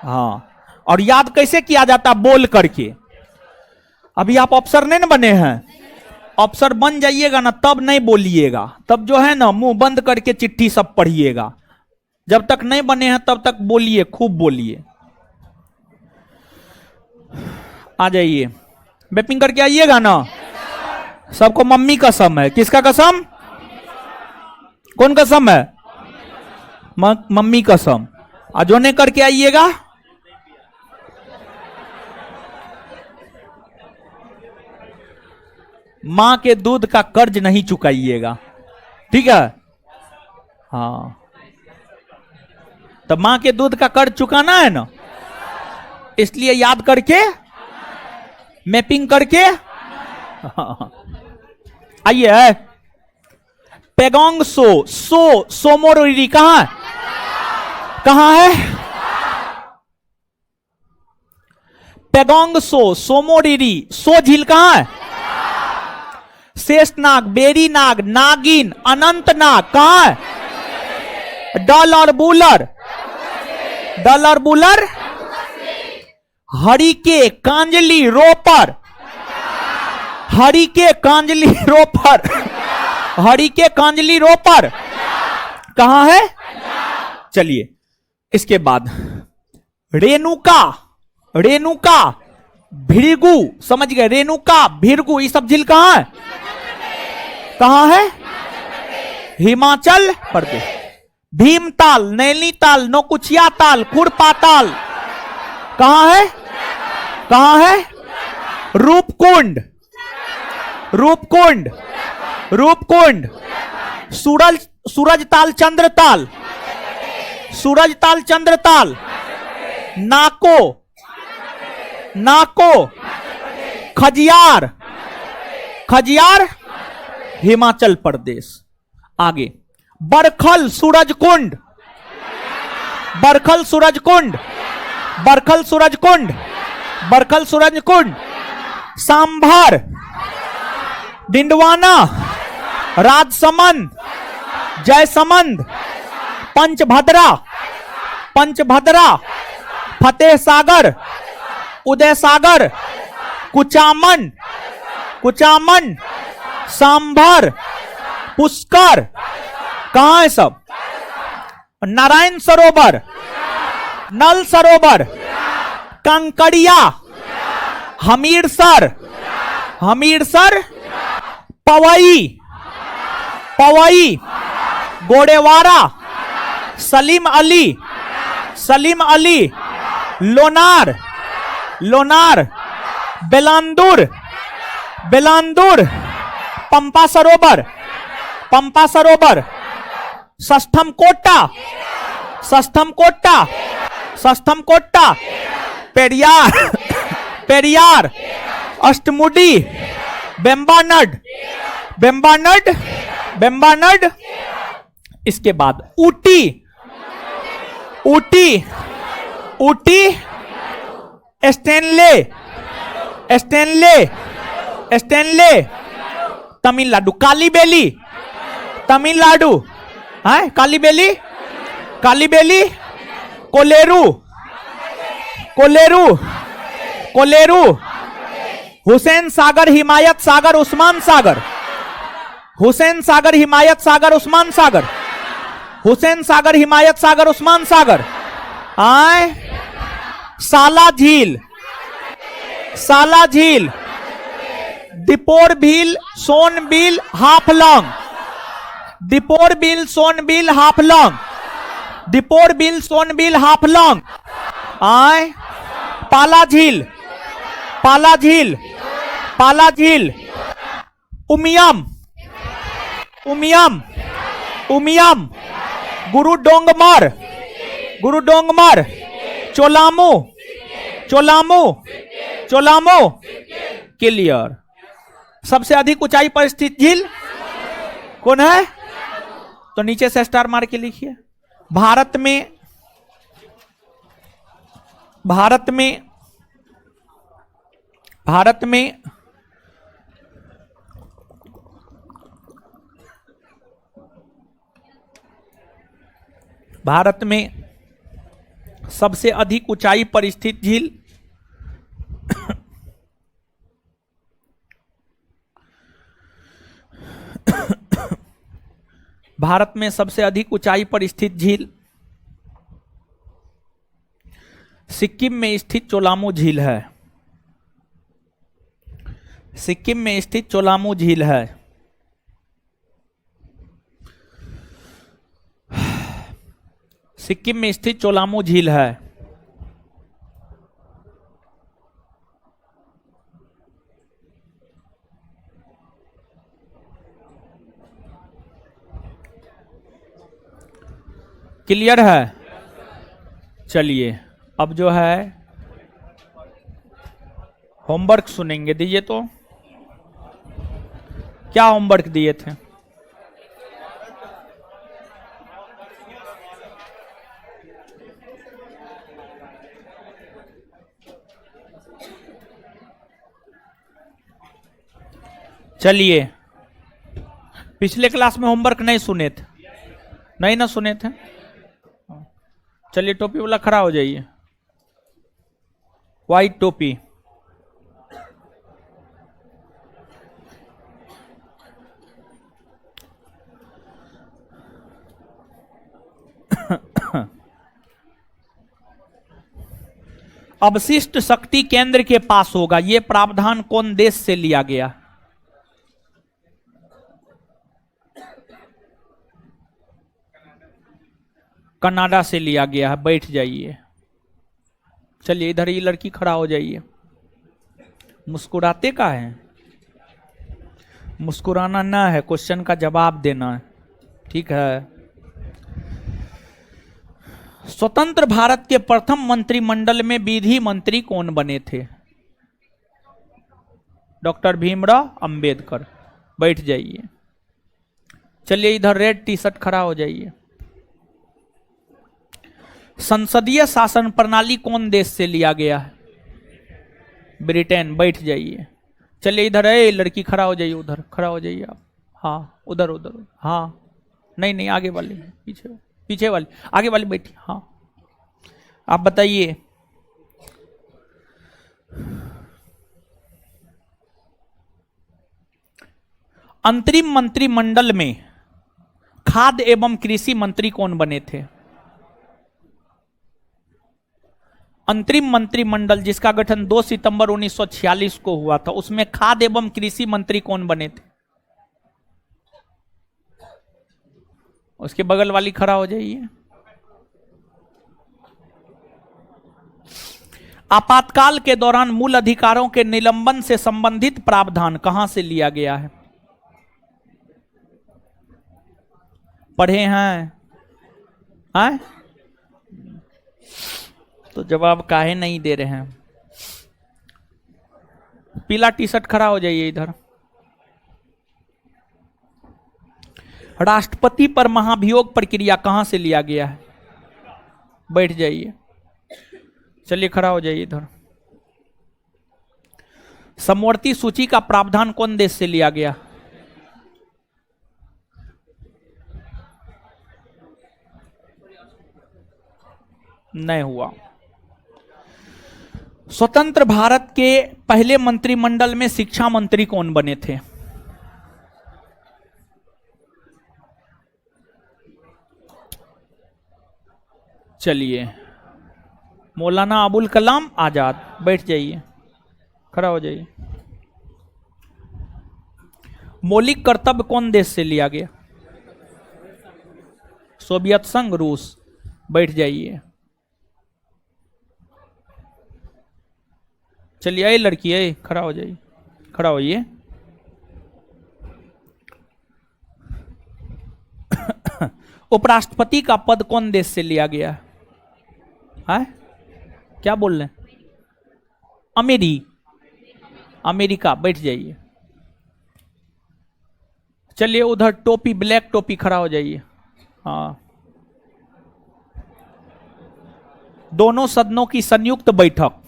हाँ, और याद कैसे किया जाता? बोल करके। अभी आप अफसर नहीं ना बने हैं, अफसर बन जाइएगा ना तब नहीं बोलिएगा, तब जो है ना मुंह बंद करके चिट्ठी सब पढ़िएगा। जब तक नहीं बने हैं तब तक बोलिए, खूब बोलिए। आ जाइए, मैपिंग करके आइएगा ना। सबको मम्मी कसम है। किसका कसम? कौन कसम है? मम्मी कसम। अजोने करके आइएगा। मां के दूध का कर्ज नहीं चुकाइएगा, ठीक है। हाँ, तो मां के दूध का कर्ज चुकाना है ना, इसलिए याद करके मैपिंग करके। आइए, पेगोंग सोमोरिरी कहां है? कहां है? पेगोंग सोमोरिरी, सो झील कहां है? शेषनाग, बेरीनाग, नागिन, अनंतनाग कहां है? डल और बुलर, डल और बुलर, हरिके, कांजली, रोपर, हरिके, कांजली, रोपर, हरिके, कांजली, रोपर कहां है? चलिए, इसके बाद रेणुका, रेणुका, भृगु, समझ गए? रेणुका, भृगु, ये सब झील कहां है? कहां है? हिमाचल प्रदेश। भीमताल, नैनीताल, नौकुचिया ताल, खुरपाताल कहां है? कहां है? रूपकुंड, रूपकुंड, रूपकुंड, सूरजताल, चंद्रताल, सूरजताल, चंद्रताल, नाको, नाको, खजियार, खजियार हिमाचल प्रदेश। आगे बरखल, सूरजकुंड, बरखल, सूरजकुंड, बरखल, सूरजकुंड, बरखल, सूरजकुंड, सांभर, डिंडवाना, राजसमंद, जयसमंद, पंचभद्रा, पंचभद्रा, फतेह सागर, उदय सागर, कुचामन, कुचामन, सांभर, पुष्कर कहां है सब? नारायण सरोवर, नल सरोवर, कंकड़िया, हमीरसर, हमीरसर, पवई, पवई, गोरेवाड़ा, सलीम अली, सलीम अली, लोनार, लोनार, बेलांदूर, बेलांदूर, पंपा सरोवर, पंपा सरोवर, सस्थम कोटा, सस्थम कोटा, सस्थम कोटा, पेरियार, पेरियार, अष्टमुडी, बेम्बानड, बेम्बानड, बेम्बानड। इसके बाद Ooty, Ooty, Ooty, Stanley, Stanley, Stanley, Tamil Nadu. Kaliveli, Tamil Nadu, है कालीबेली, कालीबेली। कोलेरू, कोलेरू, कोलेरू। हुसैन सागर, हिमायत सागर, उस्मान सागर, हुसैन सागर, हिमायत सागर, उस्मान सागर, हुसैन सागर, हिमायत सागर, उस्मान सागर। आए साला झील, साला झील। दीपोर भील, सोनबिल, हाफलॉन्ग, दीपोर बिल, सोनबिल, हाफलॉन्ग, दीपोर बिल, सोनबिल, हाफलॉन्ग। आए पाला झील, पाला झील, पाला झील। उमियम, उमियम, उमियम। गुरुडोंगमर, गुरुडोंगमर। चोलामू, चोलामू, चोलामू। क्लियर। सबसे अधिक ऊंचाई पर स्थित झील कौन है? तो नीचे से स्टार मार के लिखिए। भारत में, भारत में, भारत में भारत में सबसे अधिक ऊंचाई पर स्थित झील भारत में सबसे अधिक ऊंचाई पर स्थित झील सिक्किम में स्थित चोलामू झील है। सिक्किम में स्थित चोलामू झील है। सिक्किम में स्थित चोलामू झील है। क्लियर है? चलिए अब जो है होमवर्क सुनेंगे। दीजिए तो, क्या होमवर्क दिए थे? चलिए, पिछले क्लास में होमवर्क नहीं सुने थे, नहीं ना सुने थे। चलिए टोपी वाला खड़ा हो जाइए, व्हाइट टोपी। अवशिष्ट शक्ति केंद्र के पास होगा। यह प्रावधान कौन देश से लिया गया? कनाडा से लिया गया है। बैठ जाइए। चलिए इधर ये लड़की खड़ा हो जाइए। मुस्कुराते का है? मुस्कुराना ना है, क्वेश्चन का जवाब देना है, ठीक है। स्वतंत्र भारत के प्रथम मंत्रिमंडल में विधि मंत्री कौन बने थे? डॉक्टर भीमराव अंबेडकर। बैठ जाइए। चलिए इधर रेड टी शर्ट खड़ा हो जाइए। संसदीय शासन प्रणाली कौन देश से लिया गया है? ब्रिटेन। बैठ जाइए। चलिए इधर है लड़की खड़ा हो जाइए, उधर खड़ा हो जाइए आप। हाँ उधर उधर, हाँ नहीं नहीं आगे वाले, पीछे पीछे वाली, आगे वाली बैठी। हाँ आप बताइए। अंतरिम मंत्रिमंडल में खाद्य एवं कृषि मंत्री कौन बने थे? अंतरिम मंत्रिमंडल जिसका गठन 2 सितंबर 1946 को हुआ था, उसमें खाद्य एवं कृषि मंत्री कौन बने थे? उसके बगल वाली खड़ा हो जाइए। आपातकाल के दौरान मूल अधिकारों के निलंबन से संबंधित प्रावधान कहां से लिया गया है? पढ़े हैं? हैं? तो जवाब काहे नहीं दे रहे हैं? पीला टी शर्ट खड़ा हो जाइए इधर। राष्ट्रपति पर महाभियोग प्रक्रिया कहां से लिया गया है? बैठ जाइए, चलिए खड़ा हो जाइए इधर। समवर्ती सूची का प्रावधान कौन देश से लिया गया? नहीं हुआ। स्वतंत्र भारत के पहले मंत्रिमंडल में शिक्षा मंत्री कौन बने थे? चलिए, मौलाना अबुल कलाम आजाद। बैठ जाइए, खड़ा हो जाइए। मौलिक कर्तव्य कौन देश से लिया गया? सोवियत संघ, रूस। बैठ जाइए। चलिए, आई लड़की है, खड़ा हो जाइए, खड़ा होइए। उपराष्ट्रपति का पद कौन देश से लिया गया है? क्या बोल रहे हैं? अमेरिका। बैठ जाइए। चलिए, उधर टोपी, ब्लैक टोपी, खड़ा हो जाइए। हाँ, दोनों सदनों की संयुक्त बैठक,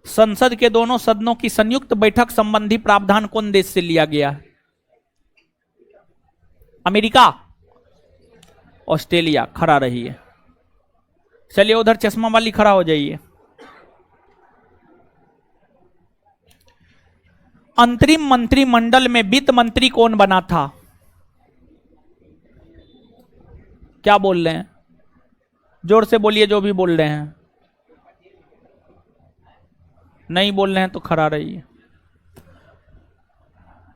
संसद के दोनों सदनों की संयुक्त बैठक संबंधी प्रावधान कौन देश से लिया गया है? America, Australia. खड़ा रहिए। चलिए, उधर चश्मा वाली खड़ा हो जाइए। अंतरिम मंत्रिमंडल में वित्त मंत्री कौन बना था? क्या बोल रहे हैं? जोर से बोलिए जो भी बोल रहे हैं। नहीं बोल रहे हैं तो खड़ा रहिए।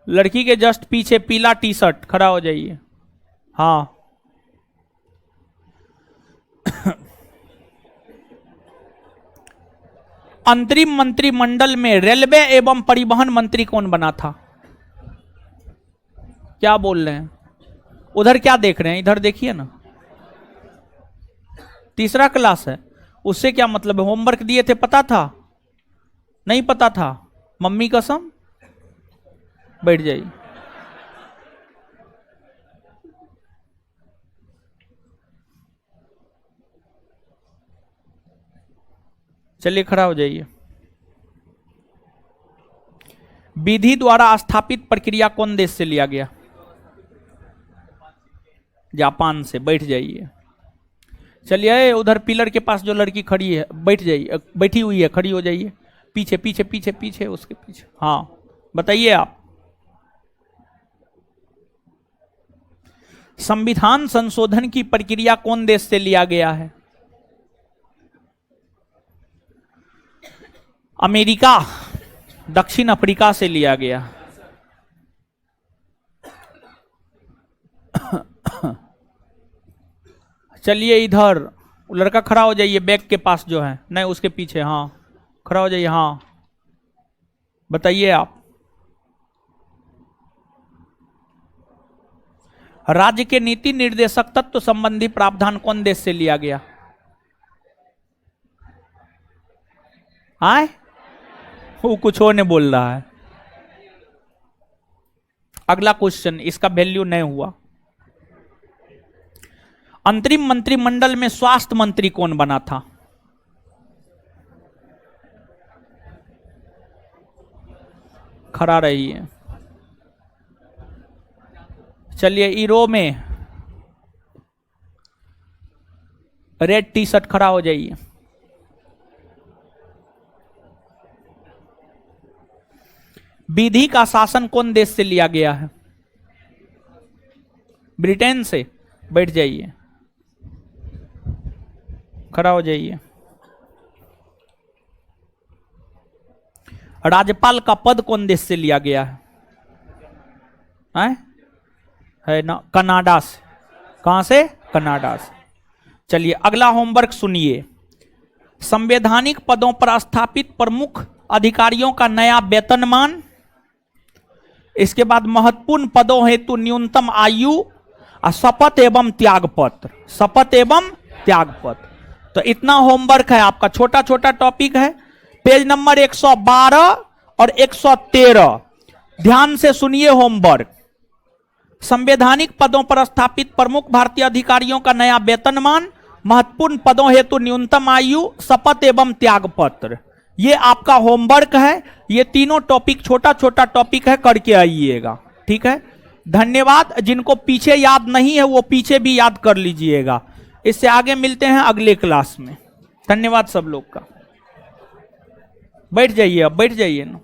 लड़की के जस्ट पीछे पीला टी शर्ट, खड़ा हो जाइए। हाँ, अंतरिम मंत्रिमंडल में रेलवे एवं परिवहन मंत्री कौन बना था? क्या बोल रहे हैं? उधर क्या देख रहे हैं? इधर देखिए ना। तीसरा क्लास है, उससे क्या मतलब है? होमवर्क दिए थे, पता था? नहीं पता था? मम्मी कसम। बैठ जाइए। चलिए, खड़ा हो जाइए। विधि द्वारा स्थापित प्रक्रिया कौन देश से लिया गया? जापान से। बैठ जाइए। चलिए, उधर पिलर के पास जो लड़की खड़ी है, बैठ जाइए, बैठी हुई है, खड़ी हो जाइए। पीछे पीछे पीछे पीछे, उसके पीछे। हाँ, बताइए आप। संविधान संशोधन की प्रक्रिया कौन देश से लिया गया है? अमेरिका, दक्षिण अफ्रीका से लिया गया। चलिए, इधर लड़का खड़ा हो जाइए, बैग के पास जो है, नहीं उसके पीछे। हाँ, खड़ा हो जाइए। हाँ, बताइए आप। राज्य के नीति निर्देशक तत्व संबंधी प्रावधान कौन देश से लिया गया? आए, वो कुछ और ने बोल रहा है। अगला क्वेश्चन, इसका वैल्यू नहीं हुआ। अंतरिम मंत्रिमंडल में स्वास्थ्य मंत्री कौन बना था? खड़ा रहिए। चलिए, ईरो में रेड टी शर्ट, खड़ा हो जाइए। विधि का शासन कौन देश से लिया गया है? ब्रिटेन से। बैठ जाइए, खड़ा हो जाइए। राज्यपाल का पद कौन देश से लिया गया है ना? कनाडा से। कहां से? कनाडा से। चलिए, अगला होमवर्क सुनिए। संवैधानिक पदों पर स्थापित प्रमुख अधिकारियों का नया वेतनमान, इसके बाद महत्वपूर्ण पदों हेतु न्यूनतम आयु और शपथ एवं त्यागपत्र। शपथ एवं त्यागपत्र। तो इतना होमवर्क है आपका, छोटा छोटा टॉपिक है। पेज नंबर 112 और 113 ध्यान से सुनिए होमवर्क। संवैधानिक पदों पर स्थापित प्रमुख भारतीय अधिकारियों का नया वेतनमान, महत्वपूर्ण पदों हेतु न्यूनतम आयु, शपथ एवं त्याग पत्र। ये आपका होमवर्क है। ये तीनों टॉपिक छोटा छोटा टॉपिक है, करके आइएगा। ठीक है, धन्यवाद। जिनको पीछे याद नहीं है वो पीछे भी याद कर लीजिएगा। इससे आगे मिलते हैं अगले क्लास में। धन्यवाद सब लोग का। बैठ जाइए, अब बैठ जाइए ना।